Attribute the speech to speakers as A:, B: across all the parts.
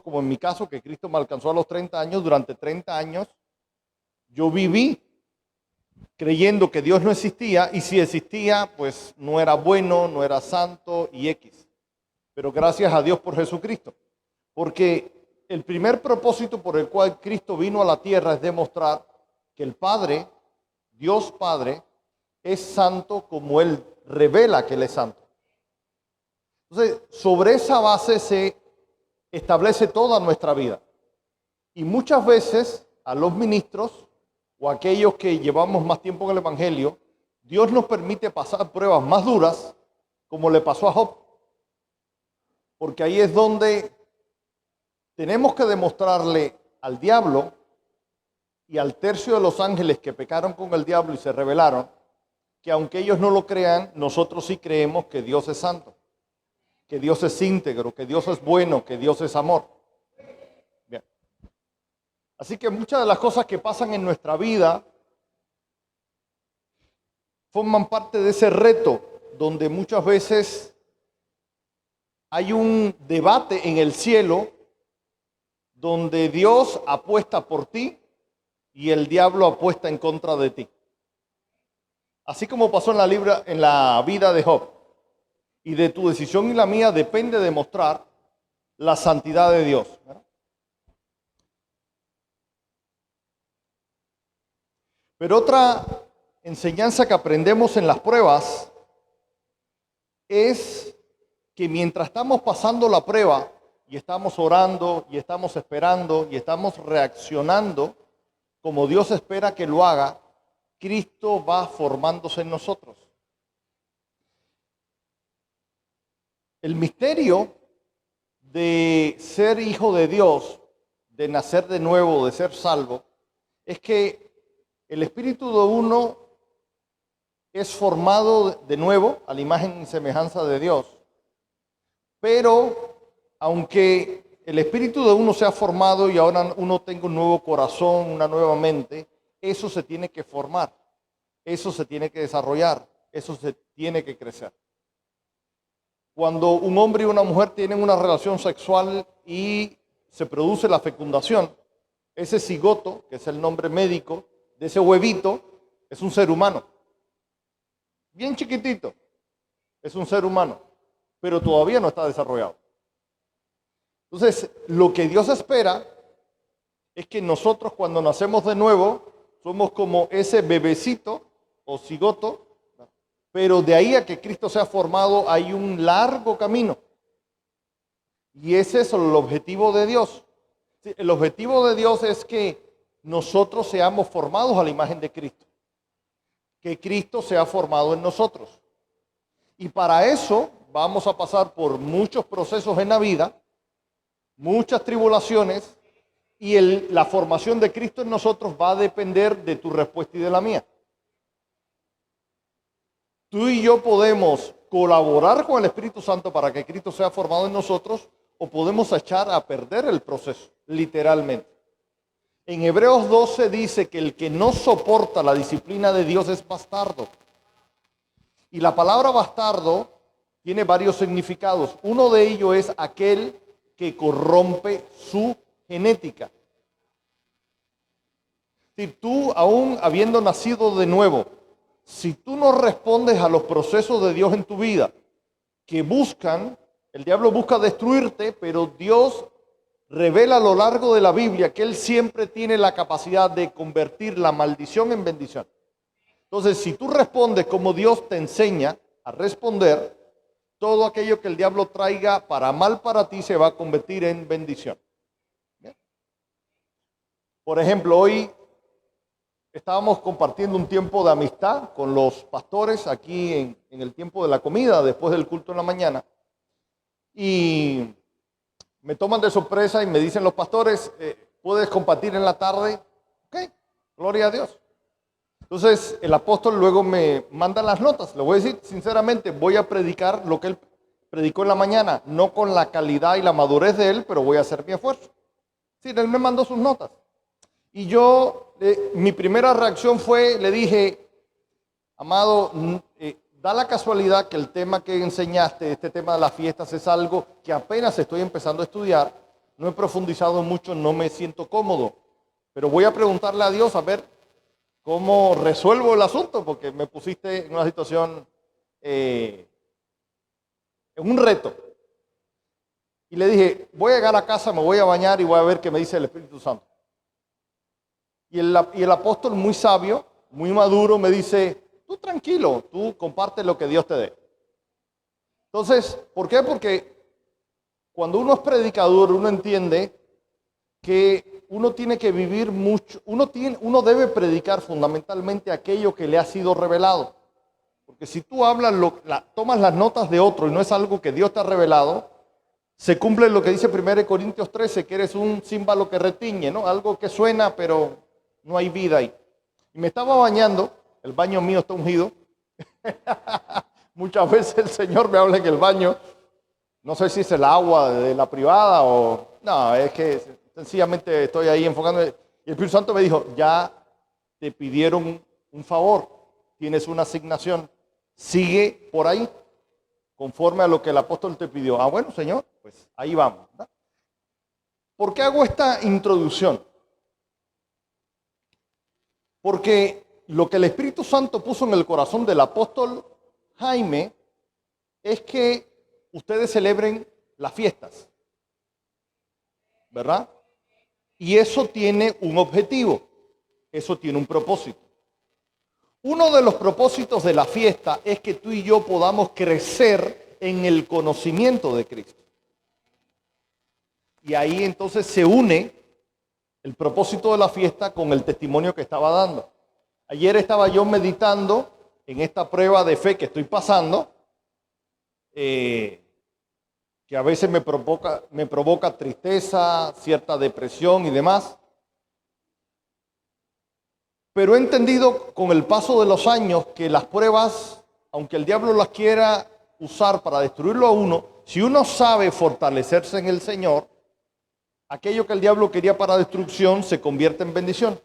A: como en mi caso, que Cristo me alcanzó a los 30 años, durante 30 años yo viví creyendo que Dios no existía, y si existía, pues no era bueno, no era santo y X. Pero gracias a Dios por Jesucristo. Porque el primer propósito por el cual Cristo vino a la tierra es demostrar que el Padre, Dios Padre, es santo como Él revela que Él es santo. Entonces, sobre esa base se establece toda nuestra vida. Y muchas veces a los ministros o a aquellos que llevamos más tiempo en el Evangelio, Dios nos permite pasar pruebas más duras, como le pasó a Job. Porque ahí es donde tenemos que demostrarle al diablo y al tercio de los ángeles que pecaron con el diablo y se rebelaron, que aunque ellos no lo crean, nosotros sí creemos que Dios es santo, que Dios es íntegro, que Dios es bueno, que Dios es amor. Bien. Así que muchas de las cosas que pasan en nuestra vida forman parte de ese reto donde muchas veces hay un debate en el cielo donde Dios apuesta por ti y el diablo apuesta en contra de ti. Así como pasó en la vida de Job. Y de tu decisión y la mía depende demostrar la santidad de Dios, ¿verdad? Pero otra enseñanza que aprendemos en las pruebas es que mientras estamos pasando la prueba y estamos orando y estamos esperando y estamos reaccionando como Dios espera que lo haga, Cristo va formándose en nosotros. El misterio de ser hijo de Dios, de nacer de nuevo, de ser salvo, es que el espíritu de uno es formado de nuevo a la imagen y semejanza de Dios. Pero aunque el espíritu de uno sea formado y ahora uno tenga un nuevo corazón, una nueva mente, eso se tiene que formar, eso se tiene que desarrollar, eso se tiene que crecer. Cuando un hombre y una mujer tienen una relación sexual y se produce la fecundación, ese cigoto, que es el nombre médico de ese huevito, es un ser humano. Bien chiquitito, es un ser humano, pero todavía no está desarrollado. Entonces, lo que Dios espera es que nosotros cuando nacemos de nuevo, somos como ese bebecito o cigoto, pero de ahí a que Cristo sea formado hay un largo camino. Y ese es el objetivo de Dios. El objetivo de Dios es que nosotros seamos formados a la imagen de Cristo. Que Cristo sea formado en nosotros. Y para eso vamos a pasar por muchos procesos en la vida, muchas tribulaciones, y la formación de Cristo en nosotros va a depender de tu respuesta y de la mía. Tú y yo podemos colaborar con el Espíritu Santo para que Cristo sea formado en nosotros, o podemos echar a perder el proceso, literalmente. En Hebreos 12 dice que el que no soporta la disciplina de Dios es bastardo. Y la palabra bastardo tiene varios significados. Uno de ellos es aquel que corrompe su genética. Si tú, aún habiendo nacido de nuevo, si tú no respondes a los procesos de Dios en tu vida, que buscan, el diablo busca destruirte, pero Dios revela a lo largo de la Biblia que Él siempre tiene la capacidad de convertir la maldición en bendición. Entonces, si tú respondes como Dios te enseña a responder, todo aquello que el diablo traiga para mal para ti se va a convertir en bendición. ¿Bien? Por ejemplo, hoy estábamos compartiendo un tiempo de amistad con los pastores aquí en el tiempo de la comida, después del culto en la mañana. Y me toman de sorpresa y me dicen los pastores, ¿puedes compartir en la tarde? Ok, gloria a Dios. Entonces el apóstol luego me manda las notas. Le voy a decir sinceramente, voy a predicar lo que él predicó en la mañana, no con la calidad y la madurez de él, pero voy a hacer mi esfuerzo. Sí, él me mandó sus notas. Y yo, mi primera reacción fue, le dije, amado, da la casualidad que el tema que enseñaste, este tema de las fiestas, es algo que apenas estoy empezando a estudiar, no he profundizado mucho, no me siento cómodo. Pero voy a preguntarle a Dios a ver cómo resuelvo el asunto, porque me pusiste en una situación, en un reto. Y le dije, voy a llegar a casa, me voy a bañar y voy a ver qué me dice el Espíritu Santo. Y el apóstol, muy sabio, muy maduro, me dice, tú tranquilo, tú comparte lo que Dios te dé. Entonces, ¿por qué? Porque cuando uno es predicador, uno entiende que uno tiene que vivir mucho, uno debe predicar fundamentalmente aquello que le ha sido revelado. Porque si tú hablas, tomas las notas de otro y no es algo que Dios te ha revelado, se cumple lo que dice 1 Corintios 13, que eres un címbalo que retiñe, ¿no? Algo que suena, pero no hay vida ahí. Y me estaba bañando, el baño mío está ungido. Muchas veces el Señor me habla en el baño. No sé si es el agua de la privada o... No, es que sencillamente estoy ahí enfocando. Y el Espíritu Santo me dijo, ya te pidieron un favor, tienes una asignación, sigue por ahí, conforme a lo que el apóstol te pidió. Ah, bueno, Señor, pues ahí vamos, ¿verdad? ¿Por qué hago esta introducción? Porque lo que el Espíritu Santo puso en el corazón del apóstol Jaime es que ustedes celebren las fiestas, ¿verdad? Y eso tiene un objetivo, eso tiene un propósito. Uno de los propósitos de la fiesta es que tú y yo podamos crecer en el conocimiento de Cristo. Y ahí entonces se une el propósito de la fiesta con el testimonio que estaba dando. Ayer estaba yo meditando en esta prueba de fe que estoy pasando, que a veces me provoca tristeza, cierta depresión y demás. Pero he entendido con el paso de los años que las pruebas, aunque el diablo las quiera usar para destruirlo a uno, si uno sabe fortalecerse en el Señor, aquello que el diablo quería para destrucción se convierte en bendición.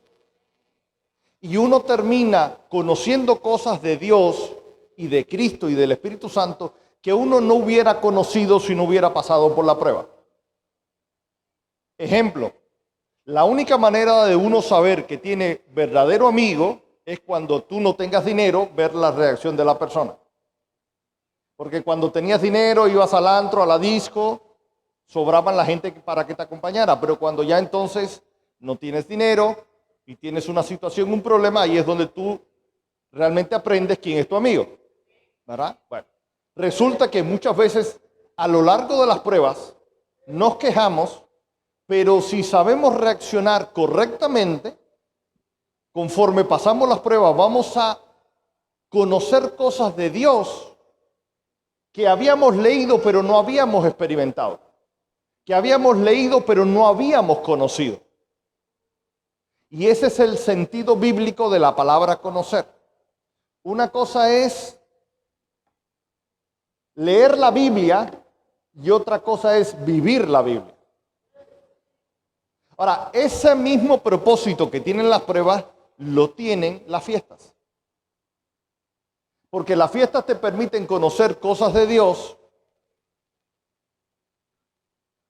A: Y uno termina conociendo cosas de Dios y de Cristo y del Espíritu Santo que uno no hubiera conocido si no hubiera pasado por la prueba. Ejemplo, la única manera de uno saber que tiene verdadero amigo es cuando tú no tengas dinero, ver la reacción de la persona. Porque cuando tenías dinero, ibas al antro, a la disco, sobraban la gente para que te acompañara. Pero cuando ya entonces no tienes dinero y tienes una situación, un problema, ahí es donde tú realmente aprendes quién es tu amigo, ¿verdad? Bueno, resulta que muchas veces a lo largo de las pruebas nos quejamos, pero si sabemos reaccionar correctamente, conforme pasamos las pruebas, vamos a conocer cosas de Dios que habíamos leído pero no habíamos experimentado, que habíamos leído pero no habíamos conocido. Y ese es el sentido bíblico de la palabra conocer. Una cosa es leer la Biblia y otra cosa es vivir la Biblia. Ahora, ese mismo propósito que tienen las pruebas lo tienen las fiestas. Porque las fiestas te permiten conocer cosas de Dios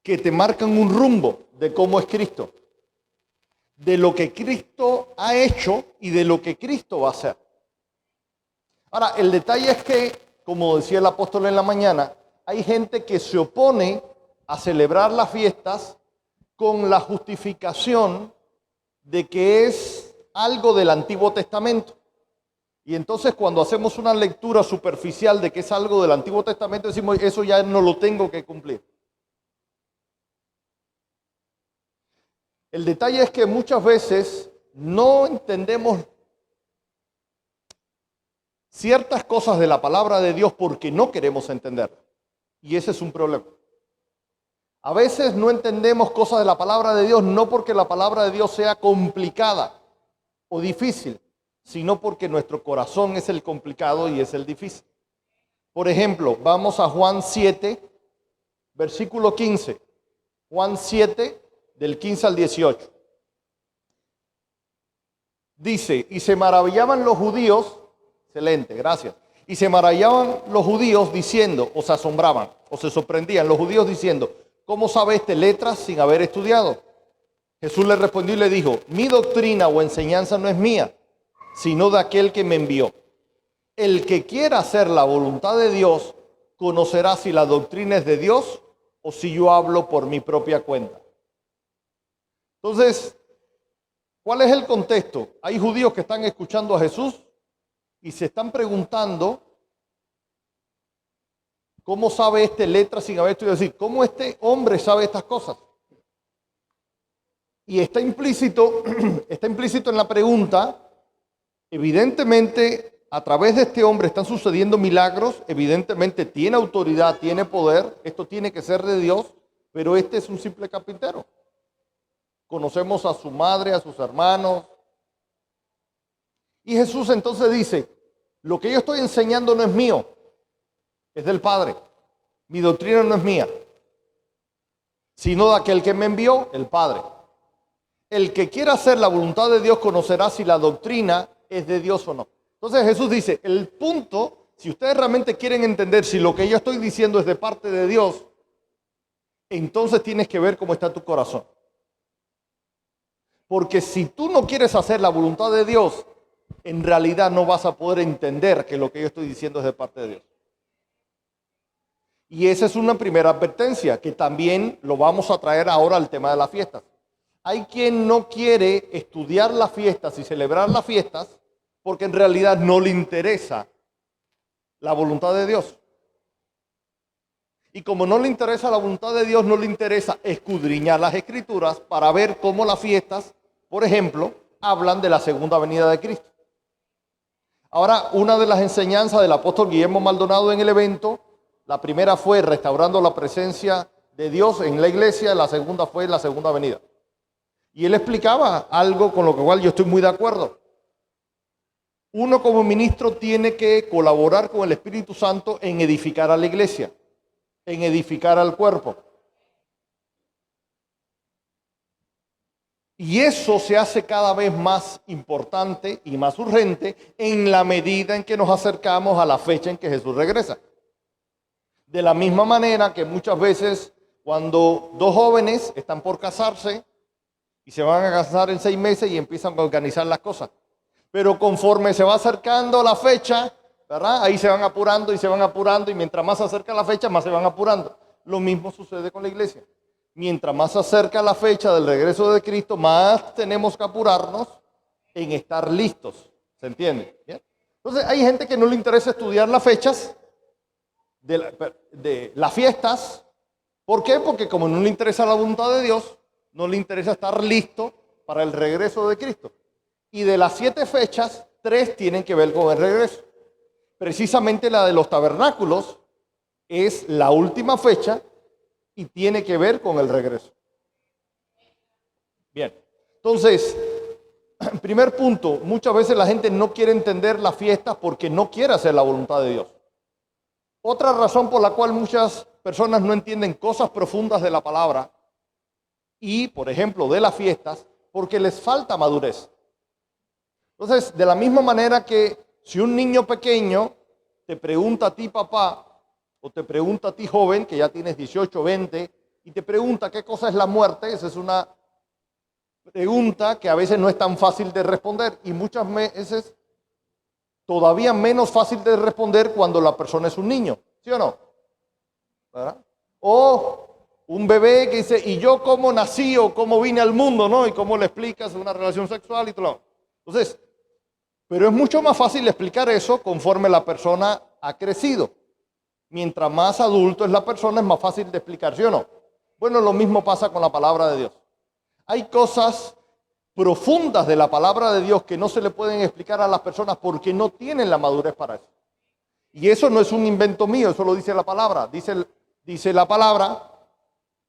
A: que te marcan un rumbo de cómo es Cristo, de lo que Cristo ha hecho y de lo que Cristo va a hacer. Ahora, el detalle es que, como decía el apóstol en la mañana, hay gente que se opone a celebrar las fiestas con la justificación de que es algo del Antiguo Testamento. Y entonces cuando hacemos una lectura superficial de que es algo del Antiguo Testamento, decimos, eso ya no lo tengo que cumplir. El detalle es que muchas veces no entendemos ciertas cosas de la palabra de Dios porque no queremos entenderla. Y ese es un problema. A veces no entendemos cosas de la palabra de Dios no porque la palabra de Dios sea complicada o difícil, sino porque nuestro corazón es el complicado y es el difícil. Por ejemplo, vamos a Juan 7, versículo 15. Juan 7, del 15 al 18. Dice, y se maravillaban los judíos, excelente, gracias. Y se maravillaban los judíos diciendo, o se asombraban, o se sorprendían los judíos diciendo, ¿cómo sabe este letras sin haber estudiado? Jesús le respondió y le dijo, mi doctrina o enseñanza no es mía, sino de aquel que me envió. El que quiera hacer la voluntad de Dios, conocerá si la doctrina es de Dios o si yo hablo por mi propia cuenta. Entonces, ¿cuál es el contexto? Hay judíos que están escuchando a Jesús y se están preguntando, ¿cómo sabe este letra sin haber estudiado? Es decir, ¿cómo este hombre sabe estas cosas? Y está implícito en la pregunta, evidentemente, a través de este hombre están sucediendo milagros, evidentemente tiene autoridad, tiene poder, esto tiene que ser de Dios, pero este es un simple carpintero. Conocemos a su madre, a sus hermanos. Y Jesús entonces dice, lo que yo estoy enseñando no es mío, es del Padre. Mi doctrina no es mía, sino de aquel que me envió, el Padre. El que quiera hacer la voluntad de Dios conocerá si la doctrina es de Dios o no. Entonces Jesús dice, el punto, si ustedes realmente quieren entender si lo que yo estoy diciendo es de parte de Dios, entonces tienes que ver cómo está tu corazón. Porque si tú no quieres hacer la voluntad de Dios, en realidad no vas a poder entender que lo que yo estoy diciendo es de parte de Dios. Y esa es una primera advertencia, que también lo vamos a traer ahora al tema de las fiestas. Hay quien no quiere estudiar las fiestas y celebrar las fiestas porque en realidad no le interesa la voluntad de Dios. Y como no le interesa la voluntad de Dios, no le interesa escudriñar las Escrituras para ver cómo las fiestas, por ejemplo, hablan de la segunda venida de Cristo. Ahora, una de las enseñanzas del apóstol Guillermo Maldonado en el evento, la primera fue restaurando la presencia de Dios en la iglesia, la segunda fue la segunda venida. Y él explicaba algo con lo cual yo estoy muy de acuerdo. Uno como ministro tiene que colaborar con el Espíritu Santo en edificar a la iglesia, en edificar al cuerpo. Y eso se hace cada vez más importante y más urgente en la medida en que nos acercamos a la fecha en que Jesús regresa. De la misma manera que muchas veces cuando dos jóvenes están por casarse y se van a casar en 6 meses y empiezan a organizar las cosas. Pero conforme se va acercando la fecha, ¿verdad? Ahí se van apurando y se van apurando y mientras más se acerca la fecha, más se van apurando. Lo mismo sucede con la iglesia. Mientras más se acerca la fecha del regreso de Cristo, más tenemos que apurarnos en estar listos. ¿Se entiende? ¿Bien? Entonces hay gente que no le interesa estudiar las fechas de las fiestas. ¿Por qué? Porque como no le interesa la voluntad de Dios, no le interesa estar listo para el regreso de Cristo. Y de las 7 fechas, 3 tienen que ver con el regreso. Precisamente la de los tabernáculos es la última fecha y tiene que ver con el regreso. Bien, entonces, primer punto, muchas veces la gente no quiere entender las fiestas porque no quiere hacer la voluntad de Dios. Otra razón por la cual muchas personas no entienden cosas profundas de la palabra y, por ejemplo, de las fiestas, porque les falta madurez. Entonces, de la misma manera que si un niño pequeño te pregunta a ti, papá, o te pregunta a ti, joven, que ya tienes 18, 20, y te pregunta qué cosa es la muerte, esa es una pregunta que a veces no es tan fácil de responder y muchas veces todavía menos fácil de responder cuando la persona es un niño, ¿sí o no? ¿Verdad? O un bebé que dice, ¿y yo cómo nací o cómo vine al mundo, no? Y cómo le explicas una relación sexual y todo. Entonces, pero es mucho más fácil explicar eso conforme la persona ha crecido. Mientras más adulto es la persona, es más fácil de explicar, ¿sí o no? Bueno, lo mismo pasa con la palabra de Dios. Hay cosas profundas de la palabra de Dios que no se le pueden explicar a las personas porque no tienen la madurez para eso. Y eso no es un invento mío, eso lo dice la palabra. Dice la palabra,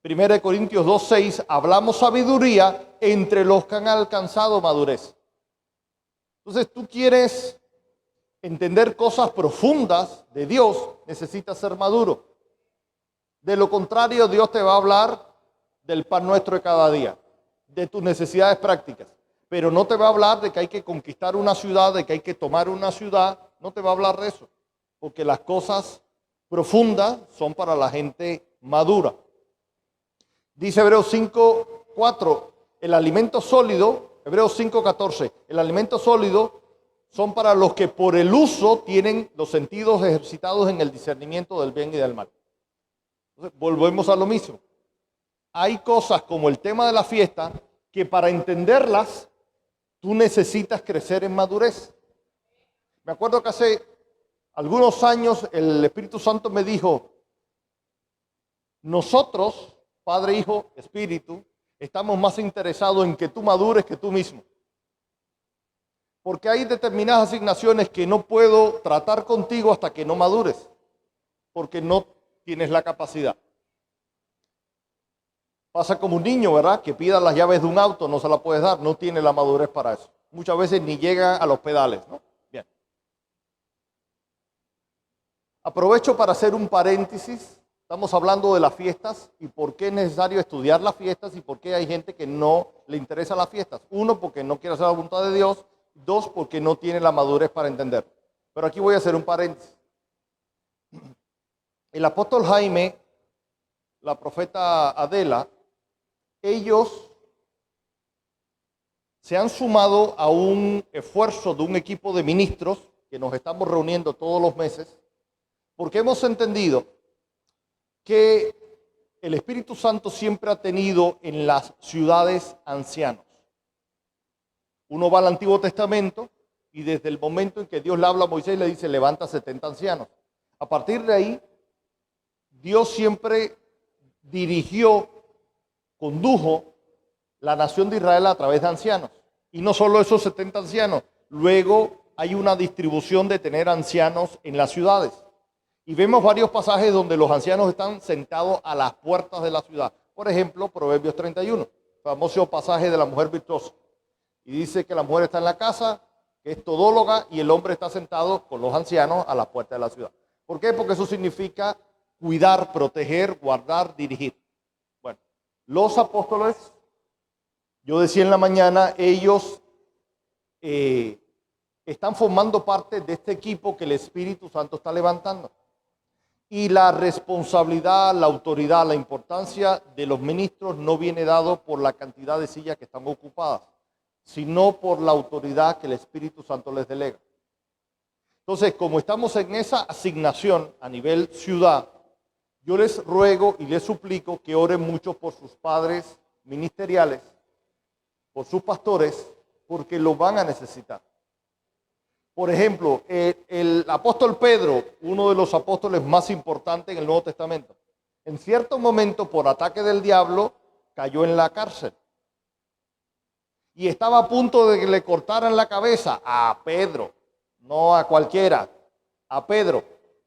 A: 1 Corintios 2:6, hablamos sabiduría entre los que han alcanzado madurez. Entonces, tú quieres entender cosas profundas de Dios, necesitas ser maduro. De lo contrario, Dios te va a hablar del pan nuestro de cada día, de tus necesidades prácticas. Pero no te va a hablar de que hay que conquistar una ciudad, de que hay que tomar una ciudad. No te va a hablar de eso, porque las cosas profundas son para la gente madura. Dice Hebreos 5:4, el alimento sólido, Hebreos 5:14, el alimento sólido son para los que por el uso tienen los sentidos ejercitados en el discernimiento del bien y del mal. Entonces, volvemos a lo mismo. Hay cosas como el tema de la fiesta que para entenderlas tú necesitas crecer en madurez. Me acuerdo que hace algunos años el Espíritu Santo me dijo, nosotros, Padre, Hijo, Espíritu, estamos más interesados en que tú madures que tú mismo. Porque hay determinadas asignaciones que no puedo tratar contigo hasta que no madures, porque no tienes la capacidad. Pasa como un niño, ¿verdad? Que pida las llaves de un auto, no se la puedes dar, no tiene la madurez para eso. Muchas veces ni llega a los pedales, ¿no? Bien. Aprovecho para hacer un paréntesis. Estamos hablando de las fiestas y por qué es necesario estudiar las fiestas y por qué hay gente que no le interesa las fiestas. Uno, porque no quiere hacer la voluntad de Dios. Dos, porque no tiene la madurez para entender. Pero aquí voy a hacer un paréntesis. El apóstol Jaime, la profeta Adela, ellos se han sumado a un esfuerzo de un equipo de ministros que nos estamos reuniendo todos los meses, porque hemos entendido que el Espíritu Santo siempre ha tenido en las ciudades ancianos. Uno va al Antiguo Testamento y desde el momento en que Dios le habla a Moisés le dice, levanta 70 ancianos. A partir de ahí, Dios siempre dirigió, condujo la nación de Israel a través de ancianos. Y no solo esos 70 ancianos, luego hay una distribución de tener ancianos en las ciudades. Y vemos varios pasajes donde los ancianos están sentados a las puertas de la ciudad. Por ejemplo, Proverbios 31, famoso pasaje de la mujer virtuosa. Y dice que la mujer está en la casa, que es todóloga, y el hombre está sentado con los ancianos a la puerta de la ciudad. ¿Por qué? Porque eso significa cuidar, proteger, guardar, dirigir. Bueno, los apóstoles, yo decía en la mañana, ellos están formando parte de este equipo que el Espíritu Santo está levantando. Y la responsabilidad, la autoridad, la importancia de los ministros no viene dado por la cantidad de sillas que están ocupadas, sino por la autoridad que el Espíritu Santo les delega. Entonces, como estamos en esa asignación a nivel ciudad, yo les ruego y les suplico que oren mucho por sus padres ministeriales, por sus pastores, porque lo van a necesitar. Por ejemplo, el apóstol Pedro, uno de los apóstoles más importantes en el Nuevo Testamento, en cierto momento, por ataque del diablo, cayó en la cárcel. Y estaba a punto de que le cortaran la cabeza a Pedro, no a cualquiera, a Pedro.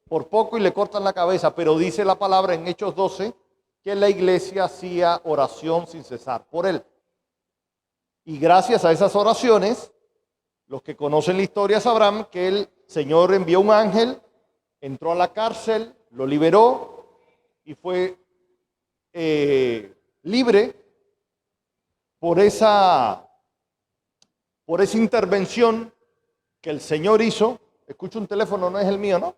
A: Por poco y le cortan la cabeza, pero dice la palabra en Hechos 12 que la iglesia hacía oración sin cesar por él. Y gracias a esas oraciones, los que conocen la historia sabrán que el Señor envió un ángel, entró a la cárcel, lo liberó y fue libre por esa intervención que el Señor hizo. Escucho un teléfono, no es el mío, ¿no?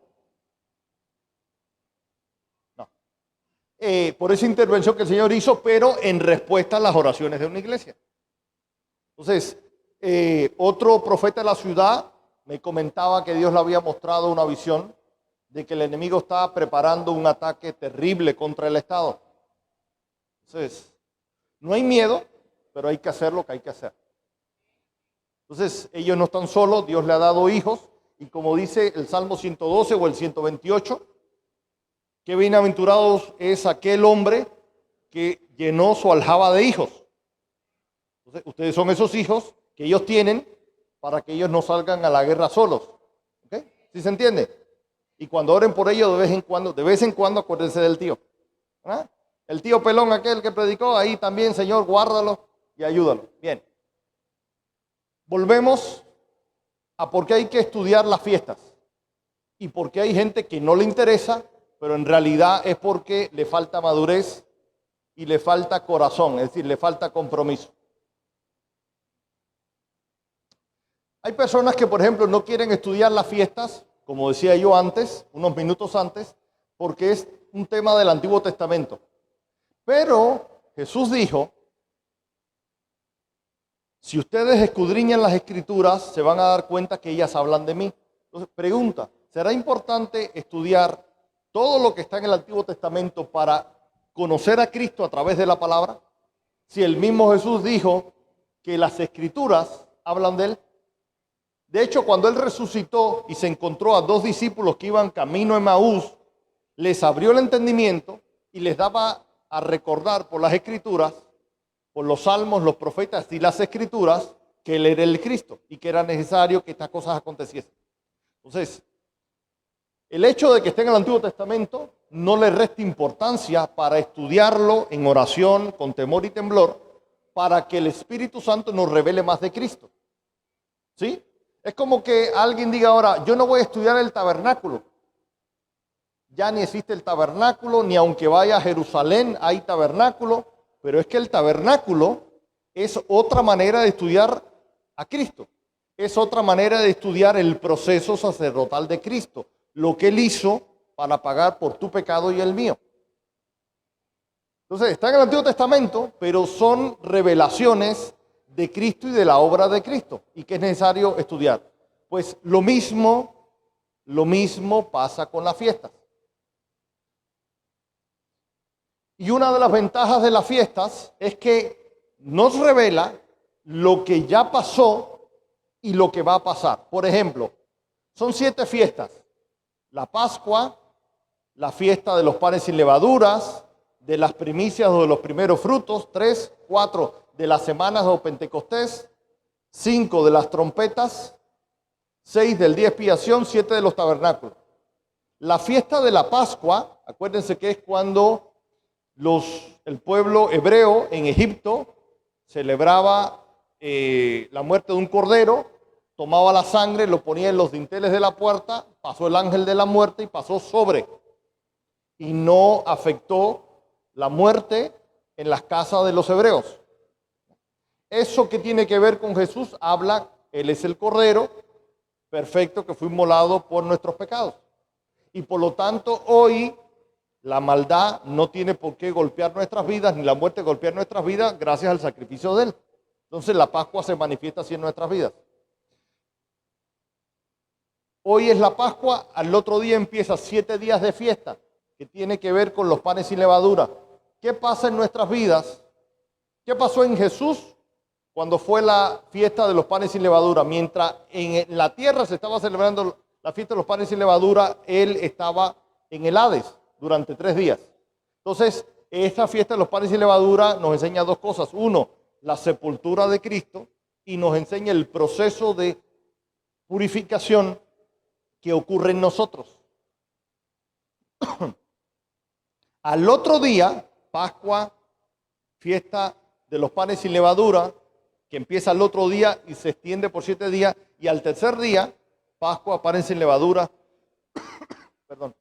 A: No. Por esa intervención que el Señor hizo, pero en respuesta a las oraciones de una iglesia. Entonces, otro profeta de la ciudad me comentaba que Dios le había mostrado una visión de que el enemigo estaba preparando un ataque terrible contra el Estado. Entonces, no hay miedo, pero hay que hacer lo que hay que hacer. Entonces, ellos no están solos, Dios le ha dado hijos, y como dice el Salmo 112 o el 128, qué bienaventurados es aquel hombre que llenó su aljaba de hijos. Entonces, ustedes son esos hijos que ellos tienen para que ellos no salgan a la guerra solos. ¿Ok? ¿Sí se entiende? Y cuando oren por ellos, de vez en cuando acuérdense del tío. ¿Verdad? El tío pelón aquel que predicó, ahí también, Señor, guárdalo y ayúdalo. Bien. Volvemos a por qué hay que estudiar las fiestas. Y por qué hay gente que no le interesa, pero en realidad es porque le falta madurez y le falta corazón, es decir, le falta compromiso. Hay personas que, por ejemplo, no quieren estudiar las fiestas, como decía yo antes, unos minutos antes, porque es un tema del Antiguo Testamento. Pero Jesús dijo, si ustedes escudriñan las Escrituras, se van a dar cuenta que ellas hablan de mí. Entonces, pregunta, ¿será importante estudiar todo lo que está en el Antiguo Testamento para conocer a Cristo a través de la palabra? Si el mismo Jesús dijo que las Escrituras hablan de él. De hecho, cuando él resucitó y se encontró a dos discípulos que iban camino a Emaús, les abrió el entendimiento y les daba a recordar por las Escrituras, por los salmos, los profetas y las Escrituras, que él era el Cristo y que era necesario que estas cosas aconteciesen. Entonces, el hecho de que esté en el Antiguo Testamento no le resta importancia para estudiarlo en oración, con temor y temblor, para que el Espíritu Santo nos revele más de Cristo. ¿Sí? Es como que alguien diga ahora, yo no voy a estudiar el tabernáculo. Ya ni existe el tabernáculo, ni aunque vaya a Jerusalén hay tabernáculo, pero es que el tabernáculo es otra manera de estudiar a Cristo. Es otra manera de estudiar el proceso sacerdotal de Cristo, lo que él hizo para pagar por tu pecado y el mío. Entonces, está en el Antiguo Testamento, pero son revelaciones de Cristo y de la obra de Cristo, y que es necesario estudiar. Pues lo mismo pasa con las fiestas. Y una de las ventajas de las fiestas es que nos revela lo que ya pasó y lo que va a pasar. Por ejemplo, son 7 fiestas. La Pascua, la fiesta de los panes sin levaduras, de las primicias o de los primeros frutos, 3, 4 de las semanas o Pentecostés, 5 de las trompetas, 6 del día de expiación, 7 de los tabernáculos. La fiesta de la Pascua, acuérdense que es cuando el pueblo hebreo en Egipto celebraba la muerte de un cordero, tomaba la sangre, lo ponía en los dinteles de la puerta, pasó el ángel de la muerte y pasó sobre. Y no afectó la muerte en las casas de los hebreos. Eso que tiene que ver con Jesús, habla, él es el cordero perfecto que fue inmolado por nuestros pecados. Y por lo tanto hoy la maldad no tiene por qué golpear nuestras vidas, ni la muerte golpear nuestras vidas gracias al sacrificio de él. Entonces la Pascua se manifiesta así en nuestras vidas. Hoy es la Pascua, al otro día empieza 7 días de fiesta, que tiene que ver con los panes sin levadura. ¿Qué pasa en nuestras vidas? ¿Qué pasó en Jesús cuando fue la fiesta de los panes sin levadura? Mientras en la tierra se estaba celebrando la fiesta de los panes sin levadura, él estaba en el Hades durante 3 días. Entonces, esta fiesta de los panes sin levadura nos enseña 2 cosas. Uno, la sepultura de Cristo, y nos enseña el proceso de purificación que ocurre en nosotros. Al otro día, Pascua, fiesta de los panes sin levadura, que empieza el otro día y se extiende por 7 días, y al tercer día, Pascua, panes sin levadura, perdón,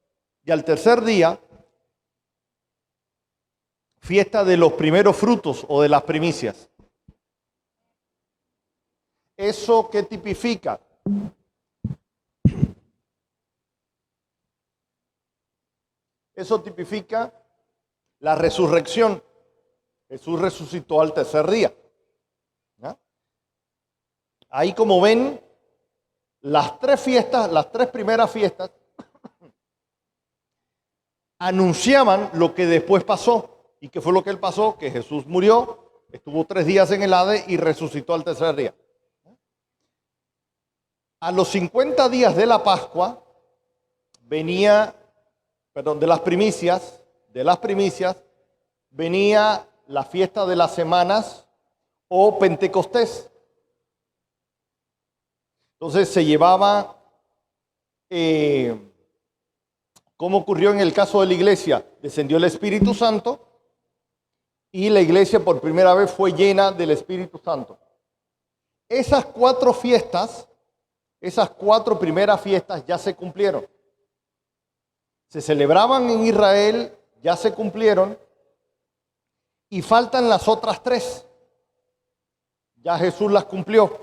A: y al tercer día, fiesta de los primeros frutos o de las primicias. ¿Eso qué tipifica? Eso tipifica la resurrección. Jesús resucitó al tercer día. ¿Ya? Ahí, como ven, las 3 fiestas, las 3 primeras fiestas, anunciaban lo que después pasó. ¿Y qué fue lo que él pasó? Que Jesús murió, estuvo 3 días en el Hades y resucitó al tercer día. A los 50 días de la Pascua de las primicias, venía la fiesta de las semanas o Pentecostés. Entonces se llevaba, como ocurrió en el caso de la iglesia, descendió el Espíritu Santo y la iglesia por primera vez fue llena del Espíritu Santo. Esas 4 fiestas, esas 4 primeras fiestas ya se cumplieron. Se celebraban en Israel, ya se cumplieron, y faltan las otras 3. Ya Jesús las cumplió,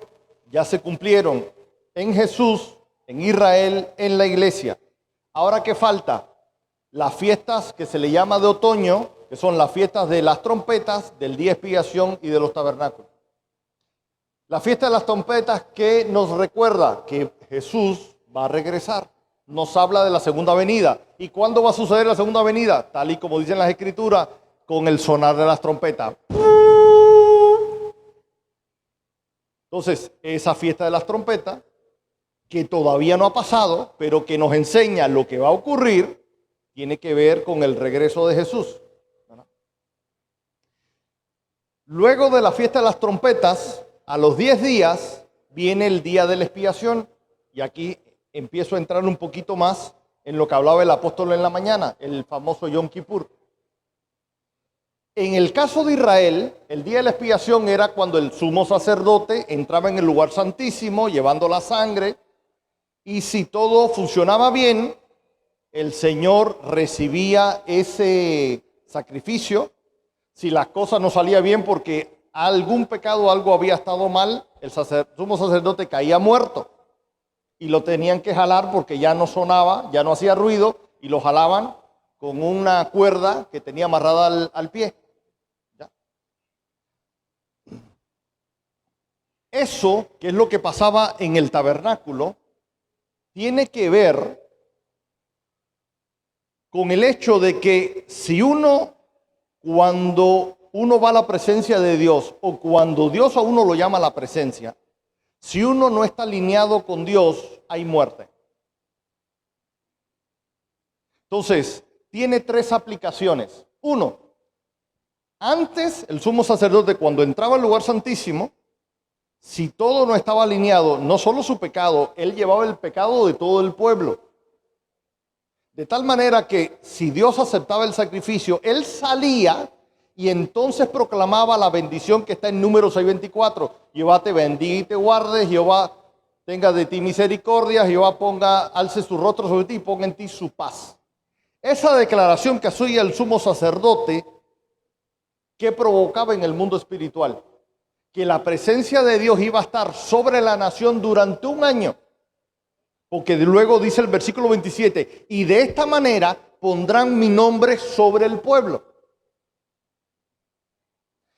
A: ya se cumplieron en Jesús, en Israel, en la iglesia. Ahora, ¿qué falta? Las fiestas que se le llama de otoño, que son las fiestas de las trompetas, del día de expiación y de los tabernáculos. La fiesta de las trompetas que nos recuerda que Jesús va a regresar. Nos habla de la segunda venida. ¿Y cuándo va a suceder la segunda venida? Tal y como dicen las Escrituras, con el sonar de las trompetas. Entonces, esa fiesta de las trompetas, que todavía no ha pasado, pero que nos enseña lo que va a ocurrir, tiene que ver con el regreso de Jesús. Luego de la fiesta de las trompetas, a los 10 días, viene el día de la expiación. Y aquí empiezo a entrar un poquito más en lo que hablaba el apóstol en la mañana, el famoso Yom Kippur. En el caso de Israel, el día de la expiación era cuando el sumo sacerdote entraba en el lugar santísimo llevando la sangre, y si todo funcionaba bien, el Señor recibía ese sacrificio. Si las cosas no salían bien porque algún pecado, algo había estado mal, el sumo sacerdote caía muerto y lo tenían que jalar porque ya no sonaba, ya no hacía ruido, y lo jalaban con una cuerda que tenía amarrada al pie. ¿Ya? Eso, que es lo que pasaba en el tabernáculo, tiene que ver con el hecho de que si cuando uno va a la presencia de Dios, o cuando Dios a uno lo llama a la presencia, si uno no está alineado con Dios, hay muerte. Entonces, tiene 3 aplicaciones. 1, antes el sumo sacerdote, cuando entraba al lugar santísimo, si todo no estaba alineado, no solo su pecado, él llevaba el pecado de todo el pueblo. De tal manera que si Dios aceptaba el sacrificio, él salía y entonces proclamaba la bendición que está en Números 6:24. Jehová te bendiga y te guarde, Jehová tenga de ti misericordia, Jehová alce su rostro sobre ti y ponga en ti su paz. Esa declaración que hacía el sumo sacerdote, ¿qué provocaba en el mundo espiritual? Que la presencia de Dios iba a estar sobre la nación durante un año. Porque luego dice el versículo 27, y de esta manera pondrán mi nombre sobre el pueblo.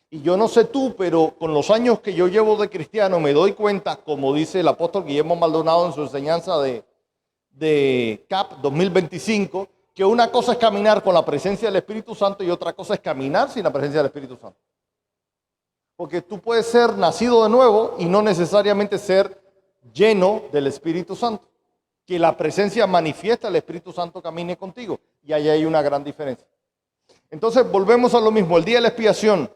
A: Y yo no sé tú, pero con los años que yo llevo de cristiano me doy cuenta, como dice el apóstol Guillermo Maldonado en su enseñanza de CAP 2025, que una cosa es caminar con la presencia del Espíritu Santo y otra cosa es caminar sin la presencia del Espíritu Santo. Porque tú puedes ser nacido de nuevo y no necesariamente ser lleno del Espíritu Santo. Que la presencia manifiesta, el Espíritu Santo camine contigo. Y ahí hay una gran diferencia. Entonces volvemos a lo mismo. El día de la expiación,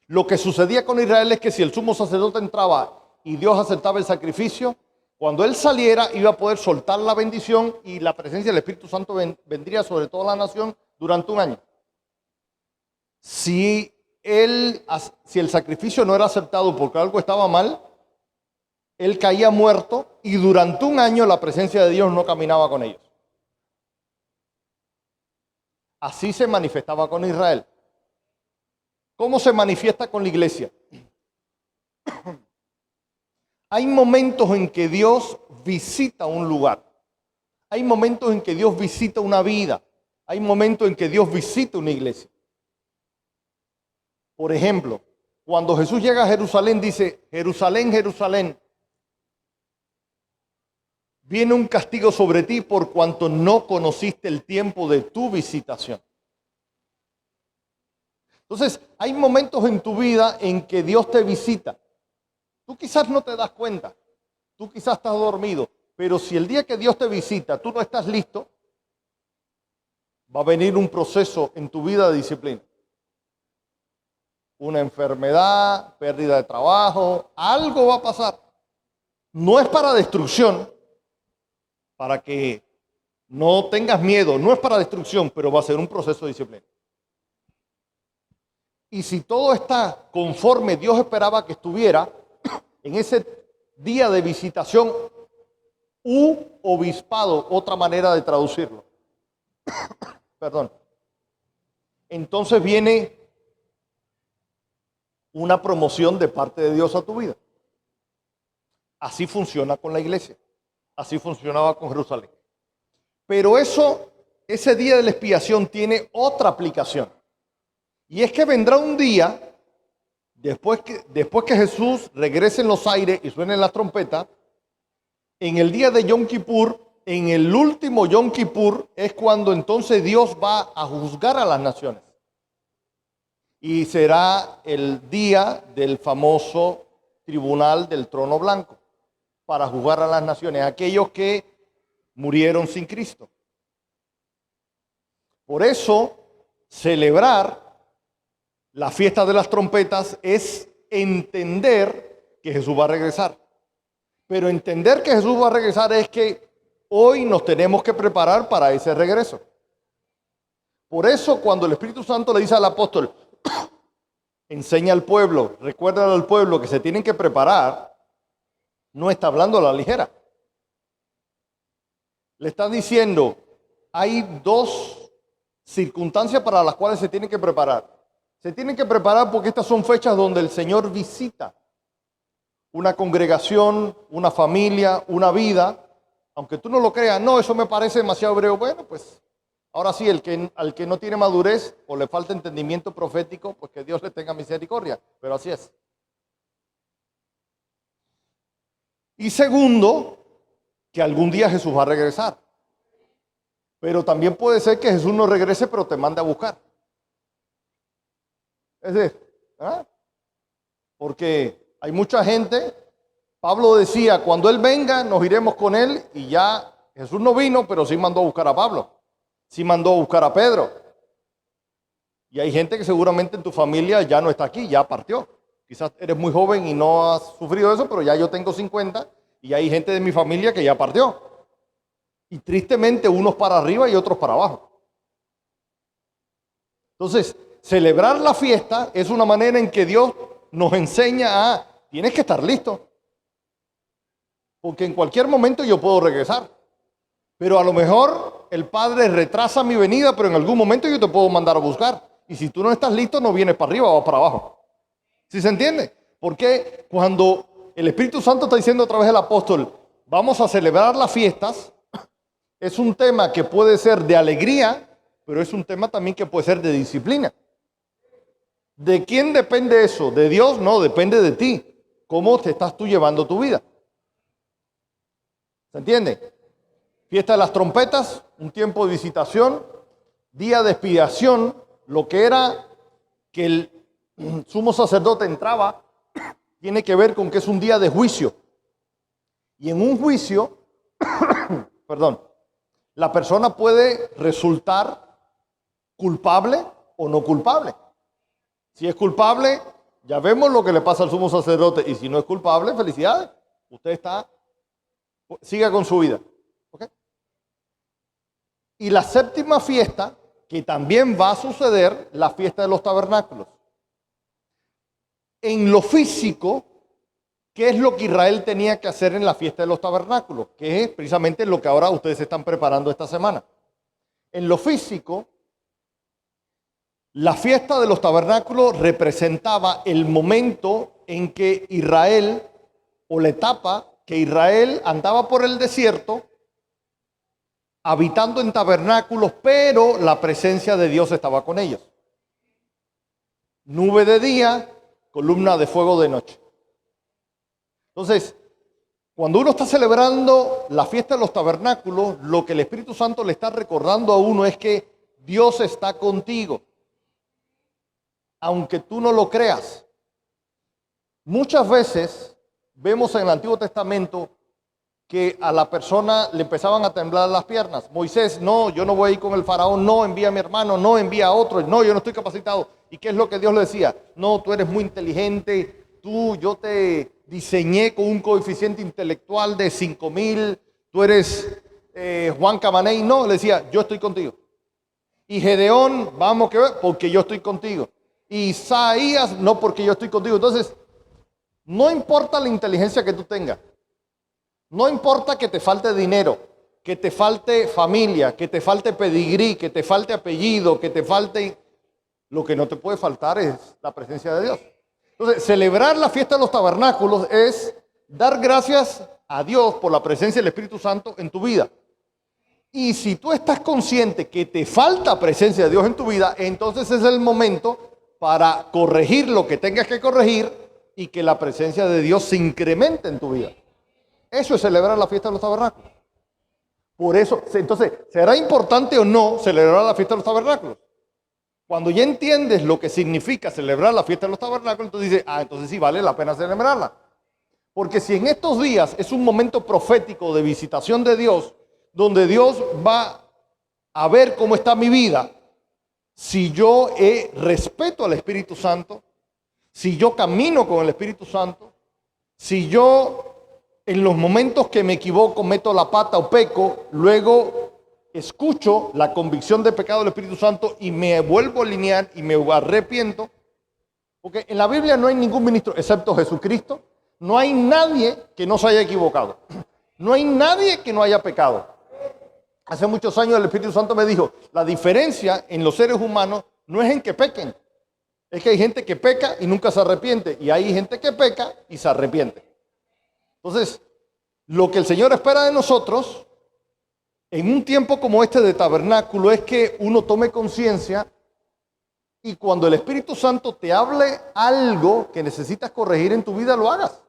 A: lo que sucedía con Israel es que si el sumo sacerdote entraba y Dios aceptaba el sacrificio, cuando él saliera iba a poder soltar la bendición y la presencia del Espíritu Santo vendría sobre toda la nación durante un año. Si el sacrificio no era aceptado porque algo estaba mal, él caía muerto y durante un año la presencia de Dios no caminaba con ellos. Así se manifestaba con Israel. ¿Cómo se manifiesta con la iglesia? Hay momentos en que Dios visita un lugar. Hay momentos en que Dios visita una vida. Hay momentos en que Dios visita una iglesia. Por ejemplo, cuando Jesús llega a Jerusalén, dice, Jerusalén, Jerusalén, viene un castigo sobre ti por cuanto no conociste el tiempo de tu visitación. Entonces, hay momentos en tu vida en que Dios te visita. Tú quizás no te das cuenta, tú quizás estás dormido, pero si el día que Dios te visita tú no estás listo, va a venir un proceso en tu vida de disciplina. Una enfermedad, pérdida de trabajo, algo va a pasar. No es para destrucción, para que no tengas miedo, no es para destrucción, pero va a ser un proceso de disciplina. Y si todo está conforme Dios esperaba que estuviera, en ese día de visitación, obispado, otra manera de traducirlo. Perdón. Entonces viene una promoción de parte de Dios a tu vida. Así funciona con la iglesia. Así funcionaba con Jerusalén. Pero ese día de la expiación tiene otra aplicación. Y es que vendrá un día, después que Jesús regrese en los aires y suenen las trompetas, en el día de Yom Kippur, en el último Yom Kippur, es cuando entonces Dios va a juzgar a las naciones. Y será el día del famoso tribunal del trono blanco para juzgar a las naciones, aquellos que murieron sin Cristo. Por eso, celebrar la fiesta de las trompetas es entender que Jesús va a regresar. Pero entender que Jesús va a regresar es que hoy nos tenemos que preparar para ese regreso. Por eso, cuando el Espíritu Santo le dice al apóstol, enseña al pueblo, recuerda al pueblo que se tienen que preparar, no está hablando a la ligera. Le está diciendo, hay dos circunstancias para las cuales se tienen que preparar. Se tienen que preparar porque estas son fechas donde el Señor visita una congregación, una familia, una vida. Aunque tú no lo creas, no, eso me parece demasiado hebreo. Bueno, pues ahora sí, al que no tiene madurez o le falta entendimiento profético, pues que Dios le tenga misericordia. Pero así es. Y segundo, que algún día Jesús va a regresar. Pero también puede ser que Jesús no regrese, pero te mande a buscar. Es decir, porque hay mucha gente, Pablo decía, cuando Él venga nos iremos con Él, y ya Jesús no vino, pero sí mandó a buscar a Pablo, sí mandó a buscar a Pedro. Y hay gente que seguramente en tu familia ya no está aquí, ya partió. Quizás eres muy joven y no has sufrido eso, pero ya yo tengo 50 y hay gente de mi familia que ya partió. Y tristemente unos para arriba y otros para abajo. Entonces, celebrar la fiesta es una manera en que Dios nos enseña a, tienes que estar listo. Porque en cualquier momento yo puedo regresar. Pero a lo mejor el Padre retrasa mi venida, pero en algún momento yo te puedo mandar a buscar. Y si tú no estás listo, no vienes para arriba o para abajo. ¿Sí se entiende? Porque cuando el Espíritu Santo está diciendo a través del apóstol, vamos a celebrar las fiestas, es un tema que puede ser de alegría, pero es un tema también que puede ser de disciplina. ¿De quién depende eso? ¿De Dios? No, depende de ti. ¿Cómo te estás tú llevando tu vida? ¿Se entiende? Fiesta de las trompetas, un tiempo de visitación, día de expiación, lo que era que el sumo sacerdote entraba, tiene que ver con que es un día de juicio. Y en un juicio, perdón, la persona puede resultar culpable o no culpable. Si es culpable, ya vemos lo que le pasa al sumo sacerdote. Y si no es culpable, felicidades. Usted siga con su vida. ¿Okay? Y la séptima fiesta, que también va a suceder, la fiesta de los tabernáculos. En lo físico, ¿qué es lo que Israel tenía que hacer en la fiesta de los tabernáculos? Que es precisamente lo que ahora ustedes se están preparando esta semana. En lo físico, la fiesta de los tabernáculos representaba el momento en que Israel, o la etapa que Israel andaba por el desierto, habitando en tabernáculos, pero la presencia de Dios estaba con ellos. Nube de día, columna de fuego de noche. Entonces, cuando uno está celebrando la fiesta de los tabernáculos, lo que el Espíritu Santo le está recordando a uno es que Dios está contigo. Aunque tú no lo creas. Muchas veces vemos en el Antiguo Testamento que a la persona le empezaban a temblar las piernas. Moisés, no, yo no voy a ir con el faraón, no, envía a mi hermano, no, envía a otro, no, yo no estoy capacitado. ¿Y qué es lo que Dios le decía? No, tú eres muy inteligente, yo te diseñé con un coeficiente intelectual de 5000, tú eres Juan Camaney. No, le decía, yo estoy contigo. Y Gedeón, vamos que ver, porque yo estoy contigo. Y Isaías, no, porque yo estoy contigo. Entonces, no importa la inteligencia que tú tengas, no importa que te falte dinero, que te falte familia, que te falte pedigrí, que te falte apellido, que te falte... Lo que no te puede faltar es la presencia de Dios. Entonces, celebrar la fiesta de los tabernáculos es dar gracias a Dios por la presencia del Espíritu Santo en tu vida. Y si tú estás consciente que te falta presencia de Dios en tu vida, entonces es el momento para corregir lo que tengas que corregir y que la presencia de Dios se incremente en tu vida. Eso es celebrar la fiesta de los tabernáculos. Por eso, entonces, ¿será importante o no celebrar la fiesta de los tabernáculos? Cuando ya entiendes lo que significa celebrar la fiesta de los tabernáculos, entonces dices, entonces sí vale la pena celebrarla. Porque si en estos días es un momento profético de visitación de Dios, donde Dios va a ver cómo está mi vida, si yo respeto al Espíritu Santo, si yo camino con el Espíritu Santo, si yo en los momentos que me equivoco, meto la pata o peco, luego escucho la convicción de pecado del Espíritu Santo y me vuelvo a alinear y me arrepiento, porque en la Biblia no hay ningún ministro, excepto Jesucristo, no hay nadie que no se haya equivocado, no hay nadie que no haya pecado. Hace muchos años el Espíritu Santo me dijo, la diferencia en los seres humanos no es en que pequen, es que hay gente que peca y nunca se arrepiente, y hay gente que peca y se arrepiente. Entonces, lo que el Señor espera de nosotros, en un tiempo como este de tabernáculo, es que uno tome conciencia y cuando el Espíritu Santo te hable algo que necesitas corregir en tu vida, lo hagas.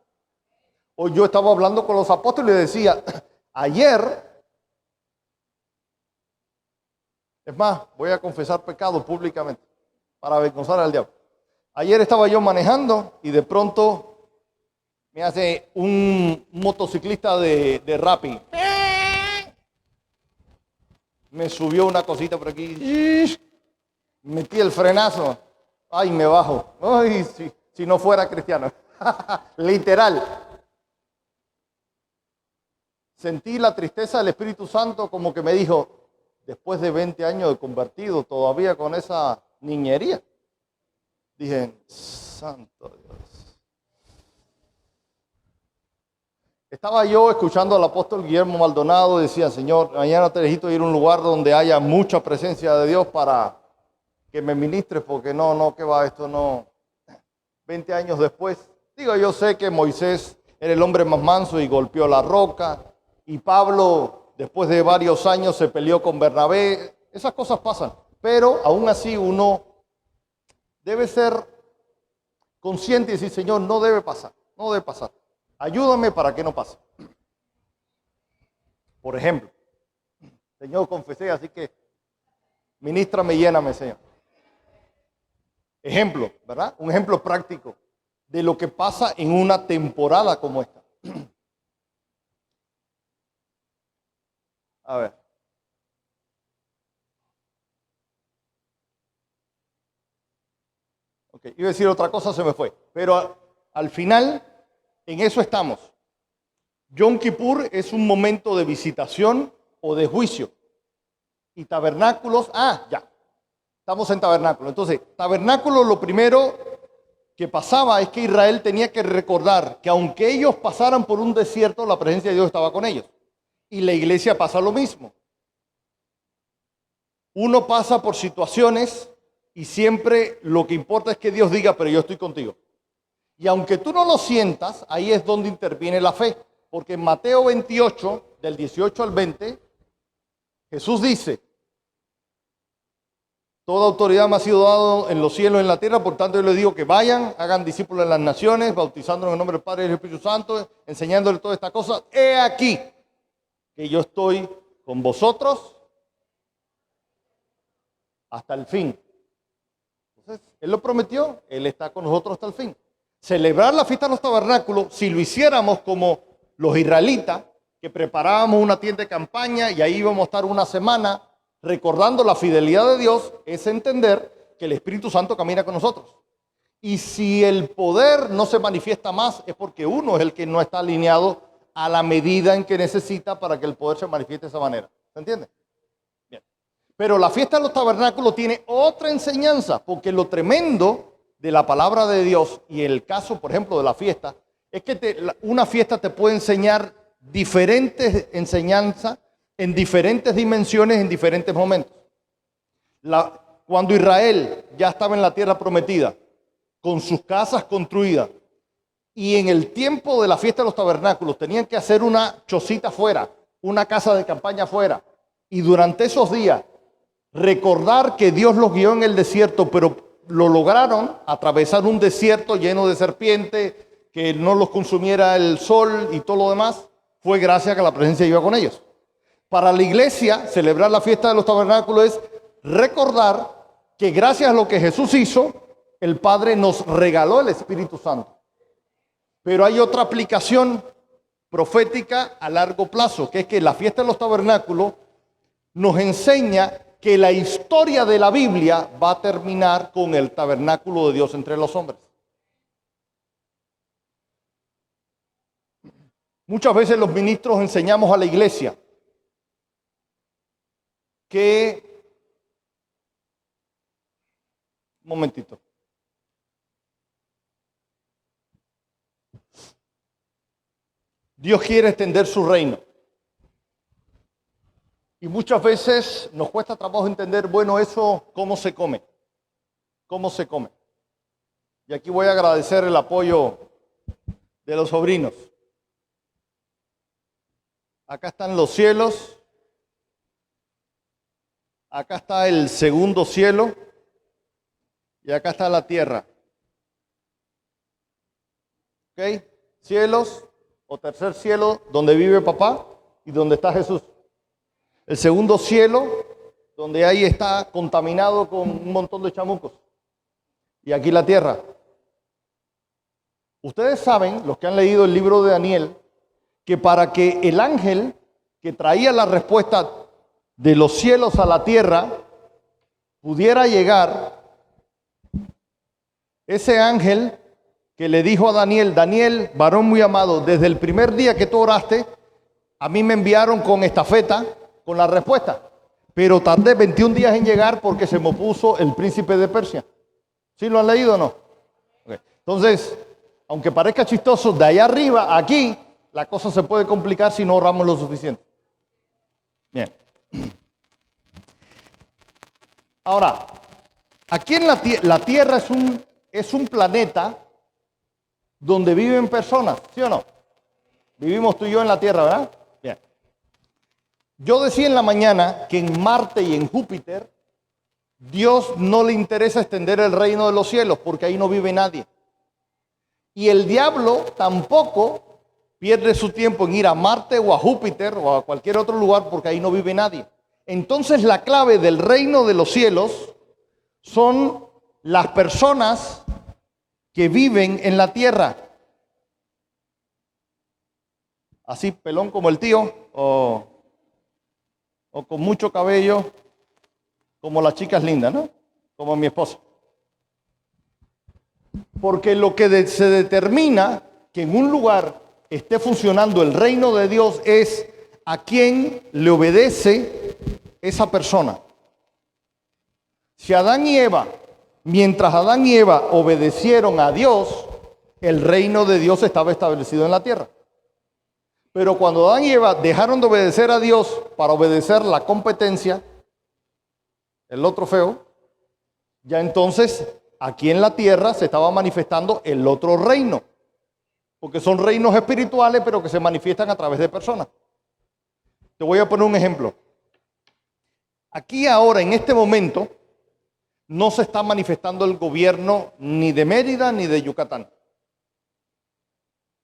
A: Hoy yo estaba hablando con los apóstoles y les decía, ayer, es más, voy a confesar pecado públicamente para avergonzar al diablo. Ayer estaba yo manejando y de pronto me hace un motociclista de Rappi. Me subió una cosita por aquí. Metí el frenazo. Ay, me bajo. Ay, si no fuera cristiano. Literal. Sentí la tristeza del Espíritu Santo como que me dijo, después de 20 años de convertido, todavía con esa niñería. Dije, santo Dios. Estaba yo escuchando al apóstol Guillermo Maldonado, decía, Señor, mañana te necesito ir a un lugar donde haya mucha presencia de Dios para que me ministres, porque no, ¿qué va esto? No. 20 años después, digo, yo sé que Moisés era el hombre más manso y golpeó la roca, y Pablo, después de varios años, se peleó con Bernabé. Esas cosas pasan, pero aún así uno debe ser consciente y decir, Señor, no debe pasar. Ayúdame para que no pase. Por ejemplo, Señor, confesé, así que ministrame y lléname, Señor. Ejemplo, ¿verdad? Un ejemplo práctico de lo que pasa en una temporada como esta. A ver. Ok, iba a decir otra cosa, se me fue. Pero al final, en eso estamos. Yom Kippur es un momento de visitación o de juicio. Y tabernáculos, ya. Estamos en tabernáculo. Entonces, tabernáculo, lo primero que pasaba es que Israel tenía que recordar que aunque ellos pasaran por un desierto, la presencia de Dios estaba con ellos. Y la iglesia pasa lo mismo. Uno pasa por situaciones y siempre lo que importa es que Dios diga, pero yo estoy contigo. Y aunque tú no lo sientas, ahí es donde interviene la fe. Porque en Mateo 28, del 18 al 20, Jesús dice, toda autoridad me ha sido dada en los cielos y en la tierra, por tanto yo les digo que vayan, hagan discípulos en las naciones, bautizándolos en el nombre del Padre y del Espíritu Santo, enseñándoles todas estas cosas. He aquí que yo estoy con vosotros hasta el fin. Entonces, Él lo prometió, Él está con nosotros hasta el fin. Celebrar la fiesta de los tabernáculos, si lo hiciéramos como los israelitas, que preparábamos una tienda de campaña y ahí íbamos a estar una semana recordando la fidelidad de Dios, es entender que el Espíritu Santo camina con nosotros. Y si el poder no se manifiesta más, es porque uno es el que no está alineado a la medida en que necesita para que el poder se manifieste de esa manera. ¿Se entiende? Bien. Pero la fiesta de los tabernáculos tiene otra enseñanza, porque lo tremendo de la palabra de Dios y el caso, por ejemplo, de la fiesta, es que una fiesta te puede enseñar diferentes enseñanzas en diferentes dimensiones, en diferentes momentos. Cuando Israel ya estaba en la tierra prometida, con sus casas construidas, y en el tiempo de la fiesta de los tabernáculos tenían que hacer una chocita afuera, una casa de campaña afuera, y durante esos días recordar que Dios los guió en el desierto, pero lo lograron atravesar un desierto lleno de serpientes, que no los consumiera el sol y todo lo demás, fue gracias a que la presencia iba con ellos. Para la iglesia, celebrar la fiesta de los tabernáculos es recordar que gracias a lo que Jesús hizo, el Padre nos regaló el Espíritu Santo. Pero hay otra aplicación profética a largo plazo, que es que la fiesta de los tabernáculos nos enseña que la historia de la Biblia va a terminar con el tabernáculo de Dios entre los hombres. Muchas veces los ministros enseñamos a la iglesia que... Un momentito. Dios quiere extender su reino. Y muchas veces nos cuesta trabajo entender, bueno, eso, ¿cómo se come? ¿Cómo se come? Y aquí voy a agradecer el apoyo de los sobrinos. Acá están los cielos. Acá está el segundo cielo. Y acá está la tierra. ¿Ok? Cielos o tercer cielo, donde vive papá y donde está Jesús. El segundo cielo, donde ahí está contaminado con un montón de chamucos. Y aquí la tierra. Ustedes saben, los que han leído el libro de Daniel, que para que el ángel que traía la respuesta de los cielos a la tierra pudiera llegar, ese ángel que le dijo a Daniel, Daniel, varón muy amado, desde el primer día que tú oraste, a mí me enviaron con estafeta, con la respuesta, pero tardé 21 días en llegar porque se me opuso el príncipe de Persia. ¿Sí lo han leído o no? Okay. Entonces, aunque parezca chistoso, de allá arriba a aquí, la cosa se puede complicar si no ahorramos lo suficiente. Bien. Ahora, aquí en la Tierra es un planeta donde viven personas, ¿sí o no? Vivimos tú y yo en la Tierra, ¿verdad? Bien. Yo decía en la mañana que en Marte y en Júpiter, Dios no le interesa extender el reino de los cielos porque ahí no vive nadie. Y el diablo tampoco pierde su tiempo en ir a Marte o a Júpiter o a cualquier otro lugar porque ahí no vive nadie. Entonces la clave del reino de los cielos son las personas que viven en la tierra. Así pelón como el tío o con mucho cabello como las chicas lindas, ¿no? Como mi esposa. Porque lo que se determina que en un lugar esté funcionando el reino de Dios es a quién le obedece esa persona. Si Adán y Eva, mientras Adán y Eva obedecieron a Dios, el reino de Dios estaba establecido en la tierra. Pero cuando Adán y Eva dejaron de obedecer a Dios para obedecer la competencia, el otro feo, ya entonces aquí en la tierra se estaba manifestando el otro reino. Porque son reinos espirituales, pero que se manifiestan a través de personas. Te voy a poner un ejemplo. Aquí ahora, en este momento, no se está manifestando el gobierno ni de Mérida ni de Yucatán.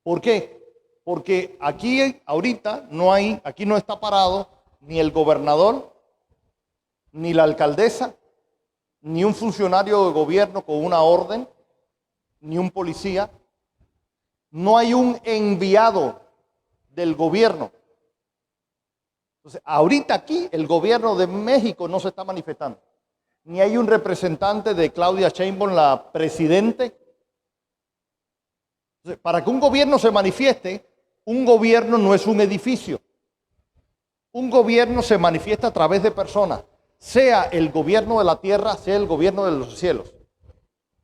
A: ¿Por qué? Porque aquí ahorita aquí no está parado ni el gobernador, ni la alcaldesa, ni un funcionario de gobierno con una orden, ni un policía. No hay un enviado del gobierno. Entonces, ahorita aquí el gobierno de México no se está manifestando. Ni hay un representante de Claudia Sheinbaum, la presidente. Entonces, para que un gobierno se manifieste, un gobierno no es un edificio. Un gobierno se manifiesta a través de personas, sea el gobierno de la tierra, sea el gobierno de los cielos.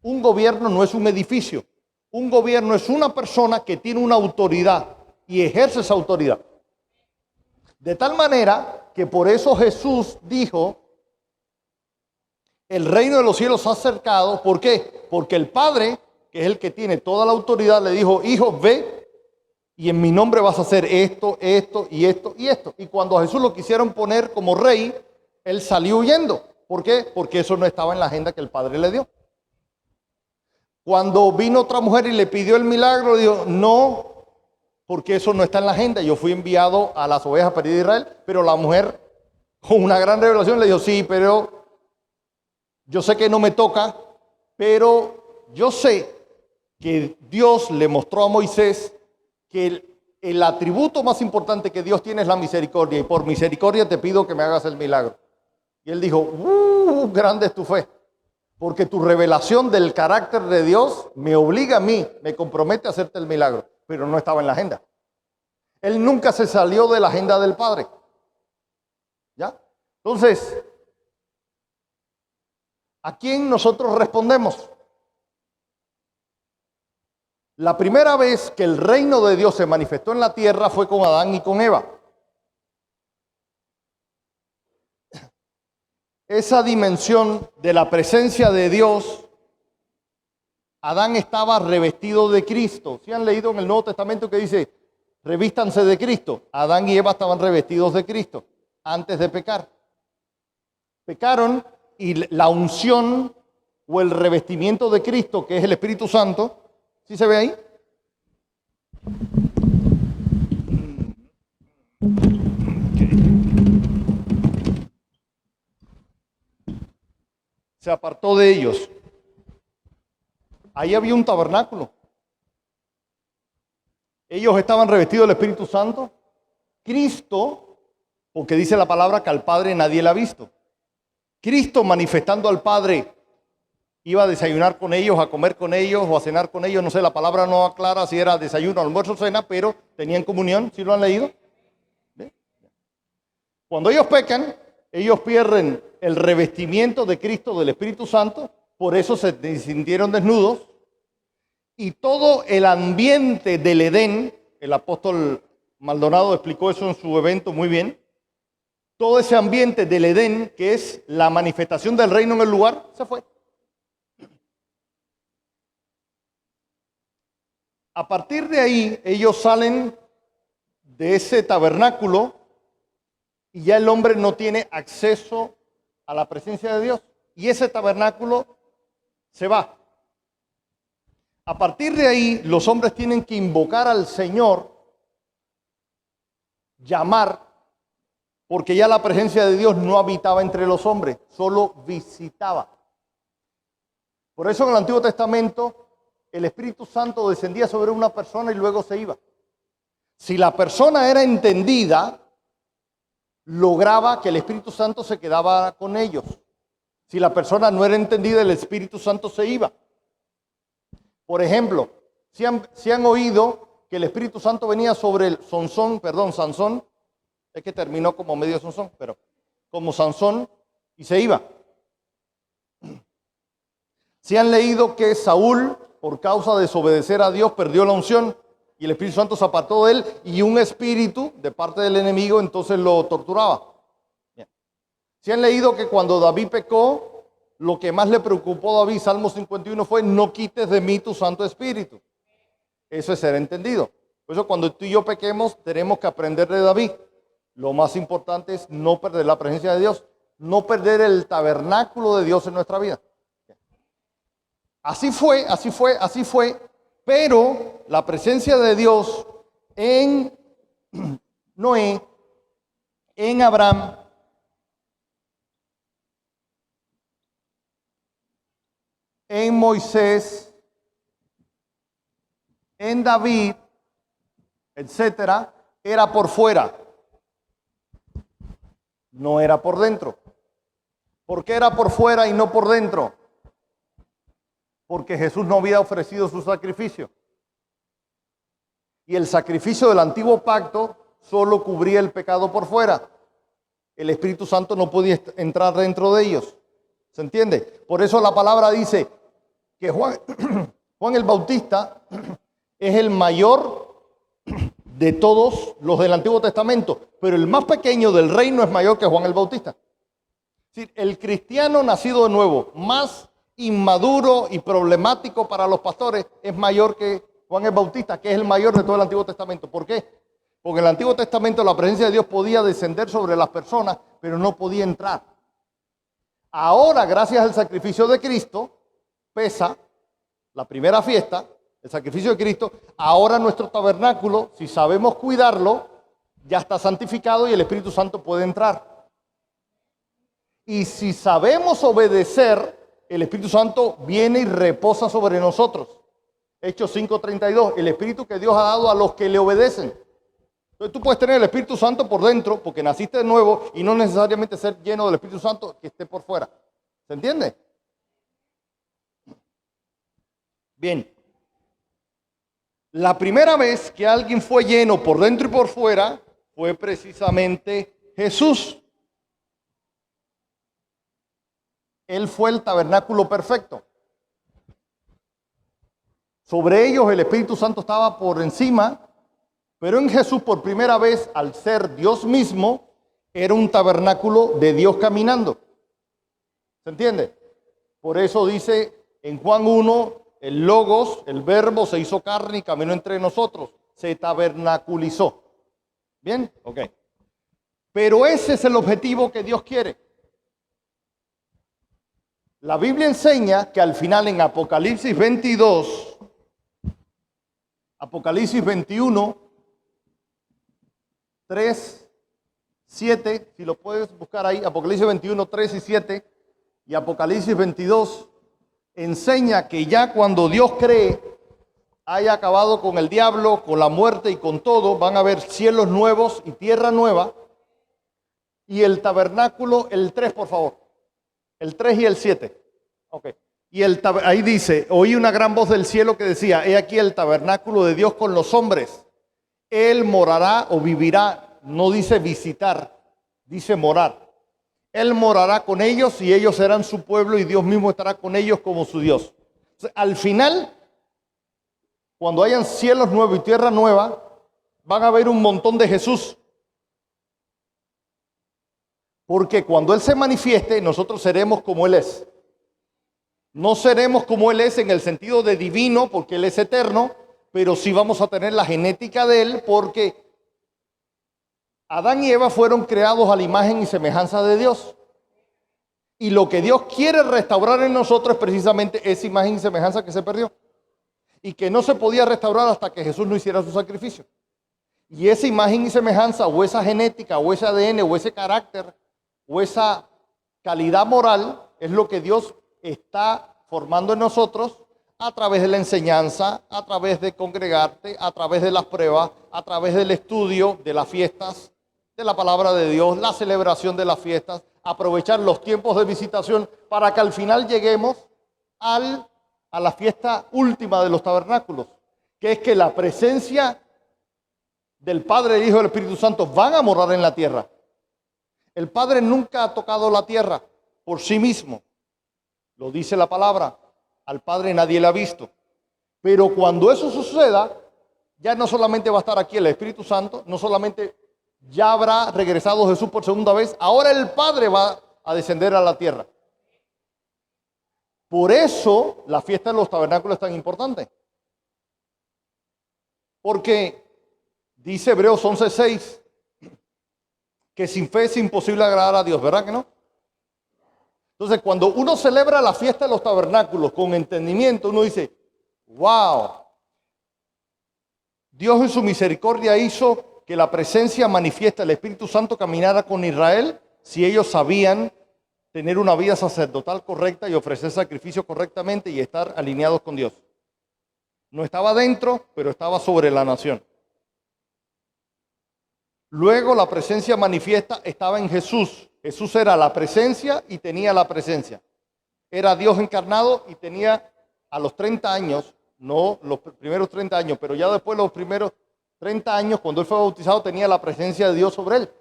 A: Un gobierno no es un edificio. Un gobierno es una persona que tiene una autoridad y ejerce esa autoridad. De tal manera que por eso Jesús dijo, el reino de los cielos se ha acercado. ¿Por qué? Porque el Padre, que es el que tiene toda la autoridad, le dijo, hijo, ve y en mi nombre vas a hacer esto, esto y esto y esto. Y cuando a Jesús lo quisieron poner como rey, él salió huyendo. ¿Por qué? Porque eso no estaba en la agenda que el Padre le dio. Cuando vino otra mujer y le pidió el milagro, dijo, no, porque eso no está en la agenda. Yo fui enviado a las ovejas perdidas de Israel, pero la mujer, con una gran revelación, le dijo, sí, pero yo sé que no me toca, pero yo sé que Dios le mostró a Moisés que el atributo más importante que Dios tiene es la misericordia, y por misericordia te pido que me hagas el milagro. Y él dijo, grande es tu fe, porque tu revelación del carácter de Dios me obliga a mí, me compromete a hacerte el milagro, pero no estaba en la agenda. Él nunca se salió de la agenda del Padre. ¿Ya? Entonces, ¿a quién nosotros respondemos? La primera vez que el reino de Dios se manifestó en la tierra fue con Adán y con Eva. Esa dimensión de la presencia de Dios, Adán estaba revestido de Cristo. ¿Sí han leído en el Nuevo Testamento que dice, revístanse de Cristo? Adán y Eva estaban revestidos de Cristo antes de pecar. Pecaron y la unción o el revestimiento de Cristo, que es el Espíritu Santo, ¿sí se ve ahí? Se apartó de ellos. Ahí había un tabernáculo. Ellos estaban revestidos del Espíritu Santo. Cristo, porque dice la palabra que al Padre nadie la ha visto. Cristo manifestando al Padre, iba a desayunar con ellos, a comer con ellos o a cenar con ellos. No sé, la palabra no aclara si era desayuno, almuerzo o cena, pero tenían comunión. ¿Sí lo han leído? ¿Ve? Cuando ellos pecan, ellos pierden el revestimiento de Cristo, del Espíritu Santo, por eso se sintieron desnudos. Y todo el ambiente del Edén, el apóstol Maldonado explicó eso en su evento muy bien, todo ese ambiente del Edén, que es la manifestación del reino en el lugar, se fue. A partir de ahí, ellos salen de ese tabernáculo y ya el hombre no tiene acceso a la presencia de Dios. Y ese tabernáculo se va. A partir de ahí, los hombres tienen que invocar al Señor, llamar, porque ya la presencia de Dios no habitaba entre los hombres, solo visitaba. Por eso en el Antiguo Testamento el Espíritu Santo descendía sobre una persona y luego se iba. Si la persona era entendida, lograba que el Espíritu Santo se quedaba con ellos. Si la persona no era entendida, el Espíritu Santo se iba. Por ejemplo, si han oído que el Espíritu Santo venía sobre Sansón, es que terminó como medio Sansón, pero como Sansón, y se iba. Si han leído que Saúl, por causa de desobedecer a Dios, perdió la unción y el Espíritu Santo se apartó de él y un espíritu de parte del enemigo entonces lo torturaba. Bien. Si han leído que cuando David pecó, lo que más le preocupó a David, Salmo 51, fue no quites de mí tu Santo Espíritu. Eso es ser entendido. Por eso cuando tú y yo pequemos, tenemos que aprender de David. Lo más importante es no perder la presencia de Dios, no perder el tabernáculo de Dios en nuestra vida. Así fue, pero la presencia de Dios en Noé, en Abraham, en Moisés, en David, etcétera, era por fuera, no era por dentro. ¿Por qué era por fuera y no por dentro? Porque Jesús no había ofrecido su sacrificio. Y el sacrificio del antiguo pacto solo cubría el pecado por fuera. El Espíritu Santo no podía entrar dentro de ellos. ¿Se entiende? Por eso la palabra dice que Juan el Bautista es el mayor de todos los del Antiguo Testamento, pero el más pequeño del reino es mayor que Juan el Bautista. Es decir, el cristiano nacido de nuevo, más inmaduro y problemático para los pastores, es mayor que Juan el Bautista, que es el mayor de todo el Antiguo Testamento. ¿Por qué? Porque en el Antiguo Testamento la presencia de Dios podía descender sobre las personas, pero no podía entrar. Ahora, gracias al sacrificio de Cristo, pesa la primera fiesta, el sacrificio de Cristo, ahora nuestro tabernáculo, si sabemos cuidarlo, ya está santificado y el Espíritu Santo puede entrar. Y si sabemos obedecer, el Espíritu Santo viene y reposa sobre nosotros. Hechos 5:32, el Espíritu que Dios ha dado a los que le obedecen. Entonces tú puedes tener el Espíritu Santo por dentro, porque naciste de nuevo, y no necesariamente ser lleno del Espíritu Santo que esté por fuera. ¿Se entiende? Bien. La primera vez que alguien fue lleno por dentro y por fuera fue precisamente Jesús. Él fue el tabernáculo perfecto. Sobre ellos el Espíritu Santo estaba por encima, pero en Jesús por primera vez, al ser Dios mismo, era un tabernáculo de Dios caminando. ¿Se entiende? Por eso dice en Juan 1, el Logos, el Verbo, se hizo carne y caminó entre nosotros. Se tabernaculizó. ¿Bien? Ok. Pero ese es el objetivo que Dios quiere. La Biblia enseña que al final en Apocalipsis 22, Apocalipsis 21, 3, 7, si lo puedes buscar ahí, Apocalipsis 21, 3 y 7, y Apocalipsis 22, enseña que ya cuando Dios cree, haya acabado con el diablo, con la muerte y con todo, van a haber cielos nuevos y tierra nueva, y el tabernáculo, el 3 por favor, el 3 y el 7, ok. Y ahí dice, oí una gran voz del cielo que decía, he aquí el tabernáculo de Dios con los hombres. Él morará o vivirá, no dice visitar, dice morar. Él morará con ellos y ellos serán su pueblo y Dios mismo estará con ellos como su Dios. Entonces, al final, cuando hayan cielos nuevos y tierra nueva, van a haber un montón de Jesús. Porque cuando Él se manifieste, nosotros seremos como Él es. No seremos como Él es en el sentido de divino, porque Él es eterno, pero sí vamos a tener la genética de Él, porque Adán y Eva fueron creados a la imagen y semejanza de Dios. Y lo que Dios quiere restaurar en nosotros es precisamente esa imagen y semejanza que se perdió. Y que no se podía restaurar hasta que Jesús no hiciera su sacrificio. Y esa imagen y semejanza, o esa genética, o ese ADN, o ese carácter, o esa calidad moral, es lo que Dios está formando en nosotros a través de la enseñanza, a través de congregarte, a través de las pruebas, a través del estudio de las fiestas, de la palabra de Dios, la celebración de las fiestas, aprovechar los tiempos de visitación para que al final lleguemos a la fiesta última de los tabernáculos, que es que la presencia del Padre, el Hijo y el Espíritu Santo van a morar en la tierra. El Padre nunca ha tocado la tierra por sí mismo. Lo dice la palabra, al Padre nadie le ha visto. Pero cuando eso suceda, ya no solamente va a estar aquí el Espíritu Santo, no solamente ya habrá regresado Jesús por segunda vez, ahora el Padre va a descender a la tierra. Por eso la fiesta de los tabernáculos es tan importante. Porque dice Hebreos 11:6 que sin fe es imposible agradar a Dios, ¿verdad que no? Entonces, cuando uno celebra la fiesta de los tabernáculos con entendimiento, uno dice, wow, Dios en su misericordia hizo que la presencia manifiesta del Espíritu Santo caminara con Israel si ellos sabían tener una vida sacerdotal correcta y ofrecer sacrificios correctamente y estar alineados con Dios. No estaba dentro, pero estaba sobre la nación. Luego la presencia manifiesta estaba en Jesús. Jesús era la presencia y tenía la presencia. Era Dios encarnado y tenía a los 30 años, no los primeros 30 años, pero ya después los primeros 30 años, cuando Él fue bautizado, tenía la presencia de Dios sobre Él.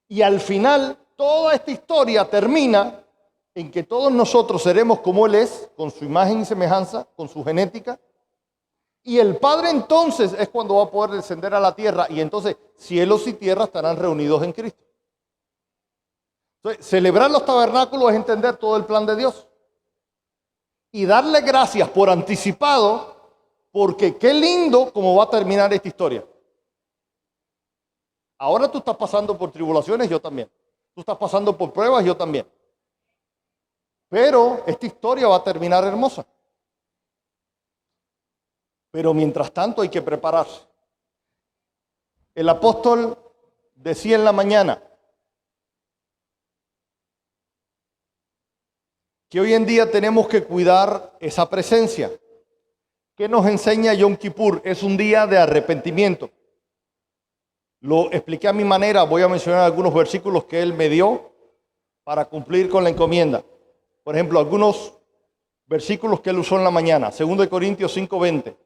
A: Y al final, toda esta historia termina en que todos nosotros seremos como Él es, con su imagen y semejanza, con su genética. Y el Padre entonces es cuando va a poder descender a la tierra y entonces cielos y tierra estarán reunidos en Cristo. Entonces, celebrar los tabernáculos es entender todo el plan de Dios. Y darle gracias por anticipado, porque qué lindo cómo va a terminar esta historia. Ahora tú estás pasando por tribulaciones, yo también. Tú estás pasando por pruebas, yo también. Pero esta historia va a terminar hermosa. Pero mientras tanto hay que prepararse. El apóstol decía en la mañana que hoy en día tenemos que cuidar esa presencia. ¿Qué nos enseña Yom Kippur? Es un día de arrepentimiento. Lo expliqué a mi manera, voy a mencionar algunos versículos que él me dio para cumplir con la encomienda. Por ejemplo, algunos versículos que él usó en la mañana. 2 Corintios 5:20.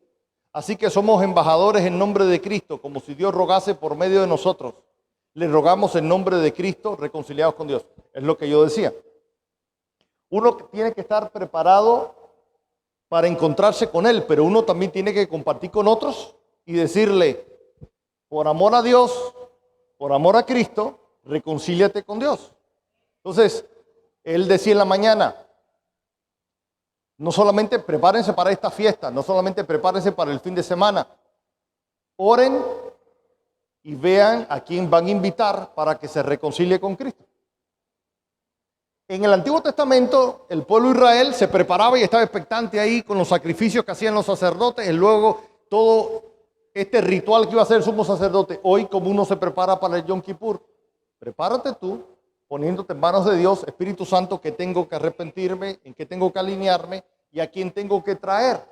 A: Así que somos embajadores en nombre de Cristo, como si Dios rogase por medio de nosotros. Le rogamos en nombre de Cristo, reconciliados con Dios. Es lo que yo decía. Uno tiene que estar preparado para encontrarse con Él, pero uno también tiene que compartir con otros y decirle, por amor a Dios, por amor a Cristo, reconcíliate con Dios. Entonces, él decía en la mañana, no solamente prepárense para esta fiesta, no solamente prepárense para el fin de semana, oren y vean a quién van a invitar para que se reconcilie con Cristo. En el Antiguo Testamento, el pueblo de Israel se preparaba y estaba expectante ahí con los sacrificios que hacían los sacerdotes, y luego todo este ritual que iba a hacer el sumo sacerdote. Hoy, como uno se prepara para el Yom Kippur, prepárate tú, poniéndote en manos de Dios, Espíritu Santo, que tengo que arrepentirme, en qué tengo que alinearme y a quién tengo que traer.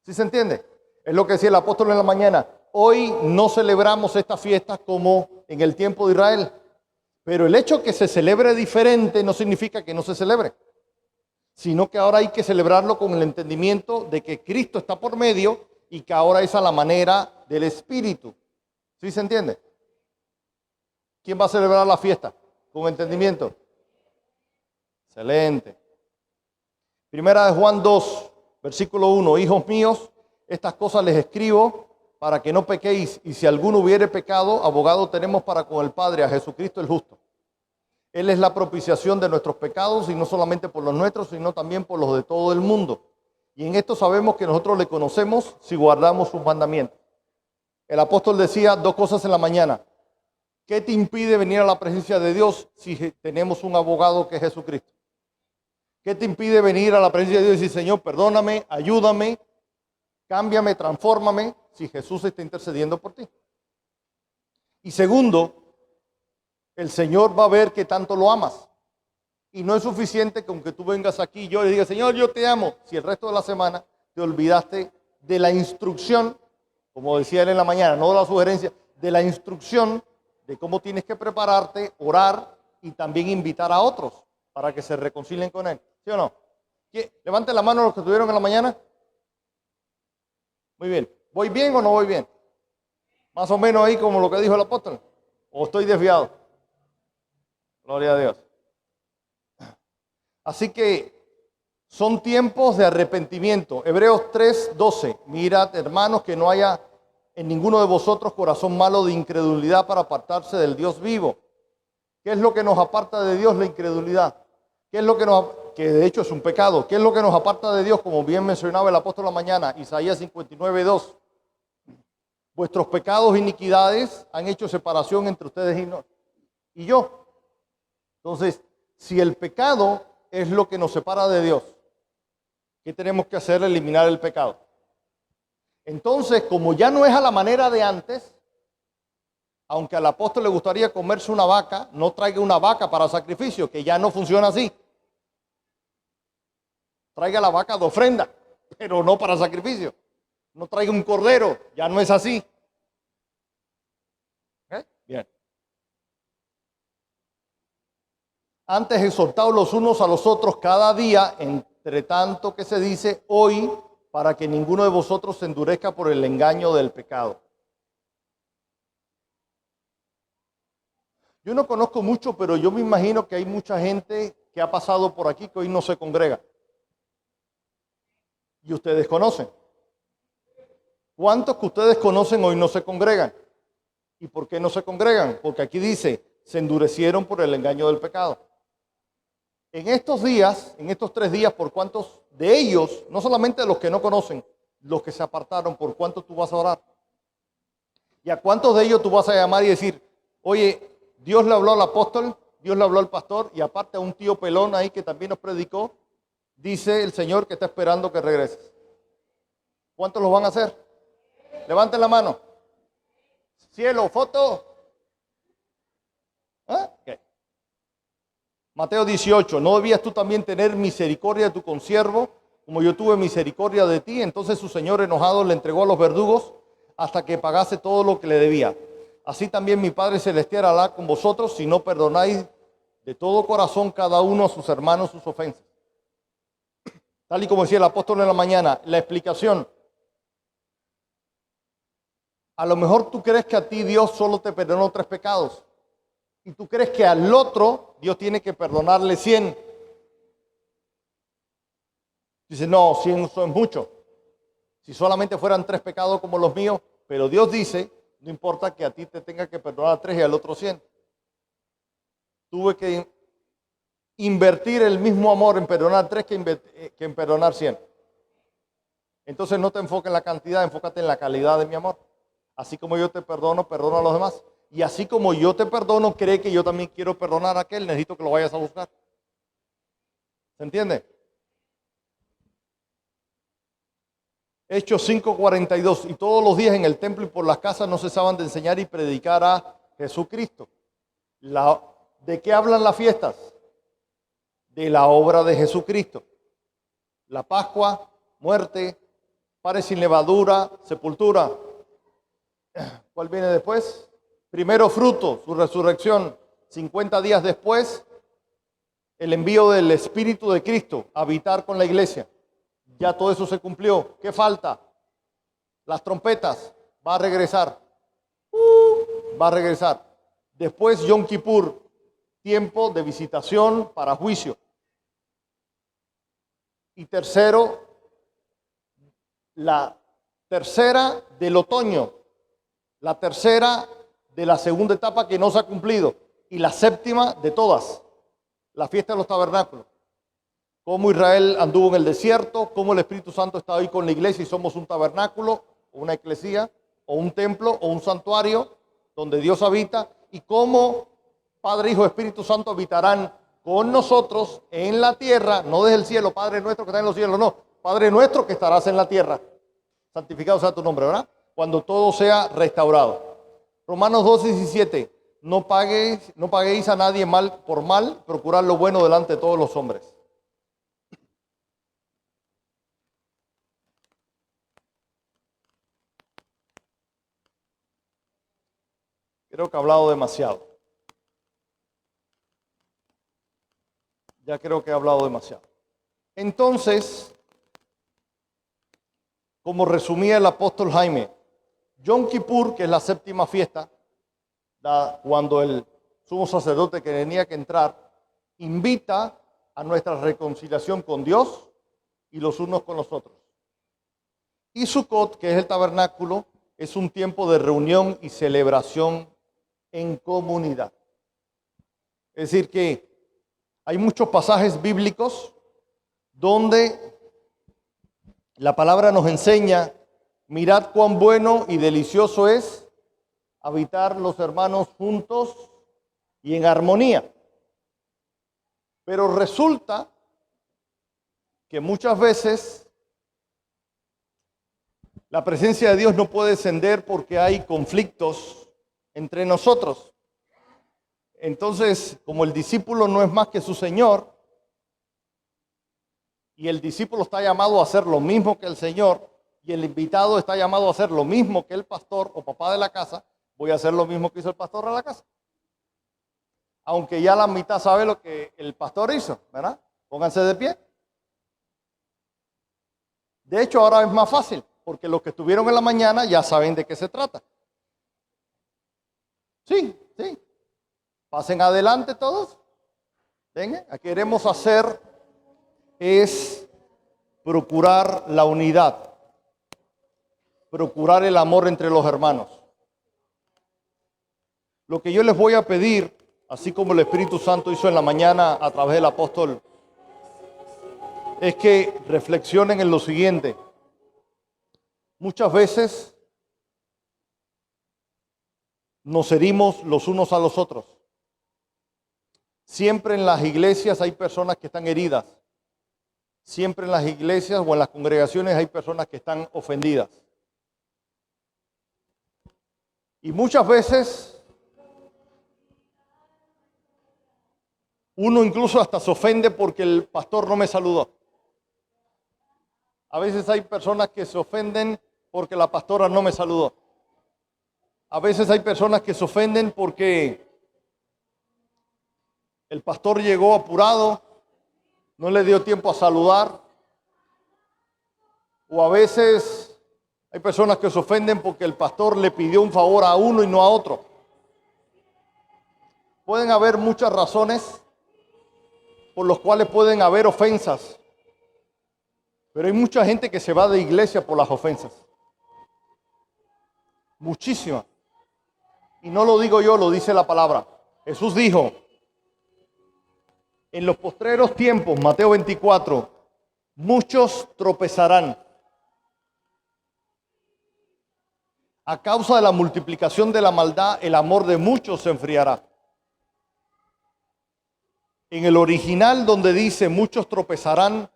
A: ¿Sí se entiende? Es lo que decía el apóstol en la mañana. Hoy no celebramos estas fiestas como en el tiempo de Israel, pero el hecho que se celebre diferente no significa que no se celebre, sino que ahora hay que celebrarlo con el entendimiento de que Cristo está por medio y que ahora es a la manera del Espíritu. ¿Sí se entiende? ¿Quién va a celebrar la fiesta? Con entendimiento. Excelente. Primera de Juan 2, versículo 1. Hijos míos, estas cosas les escribo para que no pequéis, y si alguno hubiere pecado, abogado tenemos para con el Padre, a Jesucristo el justo. Él es la propiciación de nuestros pecados, y no solamente por los nuestros, sino también por los de todo el mundo. Y en esto sabemos que nosotros le conocemos si guardamos sus mandamientos. El apóstol decía dos cosas en la mañana. ¿Qué te impide venir a la presencia de Dios si tenemos un abogado que es Jesucristo? ¿Qué te impide venir a la presencia de Dios y decir, Señor, perdóname, ayúdame, cámbiame, transfórmame, si Jesús está intercediendo por ti? Y segundo, el Señor va a ver que tanto lo amas. Y no es suficiente con que tú vengas aquí y yo le diga, Señor, yo te amo, si el resto de la semana te olvidaste de la instrucción, como decía él en la mañana, no de la sugerencia, de la instrucción de cómo tienes que prepararte, orar y también invitar a otros para que se reconcilien con Él. ¿Sí o no? Levanten la mano los que estuvieron en la mañana. Muy bien. ¿Voy bien o no voy bien? Más o menos ahí como lo que dijo el apóstol. ¿O estoy desviado? Gloria a Dios. Así que son tiempos de arrepentimiento. Hebreos 3:12. Mirad, hermanos, que no haya en ninguno de vosotros corazón malo de incredulidad para apartarse del Dios vivo. ¿Qué es lo que nos aparta de Dios? La incredulidad. ¿Qué es lo que de hecho es un pecado? ¿Qué es lo que nos aparta de Dios? Como bien mencionaba el apóstol la mañana, Isaías 59:2. Vuestros pecados e iniquidades han hecho separación entre ustedes y yo. Entonces, si el pecado es lo que nos separa de Dios, ¿qué tenemos que hacer? Eliminar el pecado. Entonces, como ya no es a la manera de antes, aunque al apóstol le gustaría comerse una vaca, no traiga una vaca para sacrificio, que ya no funciona así. Traiga la vaca de ofrenda, pero no para sacrificio. No traiga un cordero, ya no es así. ¿Okay? Bien. Antes exhortaos los unos a los otros cada día, entre tanto que se dice hoy, para que ninguno de vosotros se endurezca por el engaño del pecado. Yo no conozco mucho, pero yo me imagino que hay mucha gente que ha pasado por aquí que hoy no se congrega. Y ustedes conocen. ¿Cuántos que ustedes conocen hoy no se congregan? ¿Y por qué no se congregan? Porque aquí dice, se endurecieron por el engaño del pecado. En estos días, en estos 3 días, ¿por cuántos de ellos, no solamente los que no conocen, los que se apartaron, por cuánto tú vas a orar? ¿Y a cuántos de ellos tú vas a llamar y decir, oye, Dios le habló al apóstol Dios le habló al pastor y aparte a un tío pelón ahí que también nos predicó, dice el Señor que está esperando que regreses. ¿Cuántos lo van a hacer? Levanten la mano. Cielo, foto. ¿Ah? Okay. Mateo 18, ¿no debías tú también tener misericordia de tu consiervo, como yo tuve misericordia de ti? Entonces su señor enojado le entregó a los verdugos hasta que pagase todo lo que le debía. Así también mi Padre Celestial hará con vosotros si no perdonáis de todo corazón cada uno a sus hermanos sus ofensas. Tal y como decía el apóstol en la mañana, la explicación. A lo mejor tú crees que a ti Dios solo te perdonó 3 pecados. Y tú crees que al otro Dios tiene que perdonarle 100. Dice, no, 100 eso es mucho. Si solamente fueran 3 pecados como los míos, pero Dios dice, no importa que a ti te tenga que perdonar 3 y al otro 100. Tuve que invertir el mismo amor en perdonar 3 que en perdonar 100. Entonces no te enfoques en la cantidad, enfócate en la calidad de mi amor. Así como yo te perdono, perdono a los demás. Y así como yo te perdono, cree que yo también quiero perdonar a aquel, necesito que lo vayas a buscar. ¿Se entiende? Hechos 5:42. Y todos los días en el templo y por las casas no cesaban de enseñar y predicar a Jesucristo. ¿De qué hablan las fiestas? De la obra de Jesucristo. La Pascua, muerte, panes sin levadura, sepultura. ¿Cuál viene después? Primero fruto, su resurrección. 50 días después, el envío del Espíritu de Cristo a habitar con la iglesia. Ya todo eso se cumplió. ¿Qué falta? Las trompetas. Va a regresar. Va a regresar. Después Yom Kippur, tiempo de visitación para juicio. Y tercero, la tercera del otoño. La tercera de la segunda etapa que no se ha cumplido. Y la séptima de todas. La fiesta de los tabernáculos. Cómo Israel anduvo en el desierto, cómo el Espíritu Santo está hoy con la iglesia y somos un tabernáculo, o una iglesia, o un templo, o un santuario donde Dios habita, y cómo Padre, Hijo, Espíritu Santo habitarán con nosotros en la tierra, no desde el cielo, Padre nuestro que está en los cielos, no, Padre nuestro que estarás en la tierra. Santificado sea tu nombre, ¿verdad? Cuando todo sea restaurado. Romanos 12:17, no paguéis a nadie mal por mal, procurad lo bueno delante de todos los hombres. Creo que he hablado demasiado. Ya creo que he hablado demasiado. Entonces, como resumía el apóstol Jaime, Yom Kippur, que es la séptima fiesta, cuando el sumo sacerdote que tenía que entrar, invita a nuestra reconciliación con Dios y los unos con los otros. Y Sukkot, que es el tabernáculo, es un tiempo de reunión y celebración en comunidad. Es decir que hay muchos pasajes bíblicos donde la palabra nos enseña, mirad cuán bueno y delicioso es habitar los hermanos juntos y en armonía. Pero resulta que muchas veces la presencia de Dios no puede descender porque hay conflictos entre nosotros. Entonces, como el discípulo no es más que su Señor, y el discípulo está llamado a hacer lo mismo que el Señor, y el invitado está llamado a hacer lo mismo que el pastor o papá de la casa, voy a hacer lo mismo que hizo el pastor de la casa. Aunque ya la mitad sabe lo que el pastor hizo, ¿verdad? Pónganse de pie. De hecho, ahora es más fácil, porque los que estuvieron en la mañana ya saben de qué se trata. Sí. Pasen adelante todos. Venga, aquí queremos hacer es procurar la unidad, procurar el amor entre los hermanos. Lo que yo les voy a pedir, así como el Espíritu Santo hizo en la mañana a través del apóstol, es que reflexionen en lo siguiente. Muchas veces nos herimos los unos a los otros. Siempre en las iglesias hay personas que están heridas. Siempre en las iglesias o en las congregaciones hay personas que están ofendidas. Y muchas veces uno incluso hasta se ofende porque el pastor no me saludó. A veces hay personas que se ofenden porque la pastora no me saludó. A veces hay personas que se ofenden porque el pastor llegó apurado, no le dio tiempo a saludar. O a veces hay personas que se ofenden porque el pastor le pidió un favor a uno y no a otro. Pueden haber muchas razones por las cuales pueden haber ofensas. Pero hay mucha gente que se va de iglesia por las ofensas. Muchísimas. Y no lo digo yo, lo dice la palabra. Jesús dijo, en los postreros tiempos, Mateo 24, muchos tropezarán. A causa de la multiplicación de la maldad, el amor de muchos se enfriará. En el original donde dice muchos tropezarán,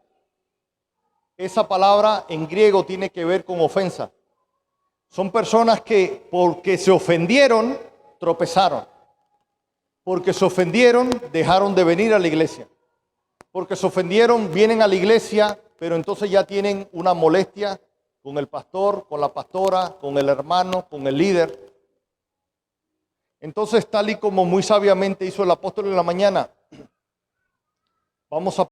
A: esa palabra en griego tiene que ver con ofensa. Son personas que porque se ofendieron, tropezaron. Porque se ofendieron, dejaron de venir a la iglesia. Porque se ofendieron, vienen a la iglesia, pero entonces ya tienen una molestia con el pastor, con la pastora, con el hermano, con el líder. Entonces, tal y como muy sabiamente hizo el apóstol en la mañana, vamos a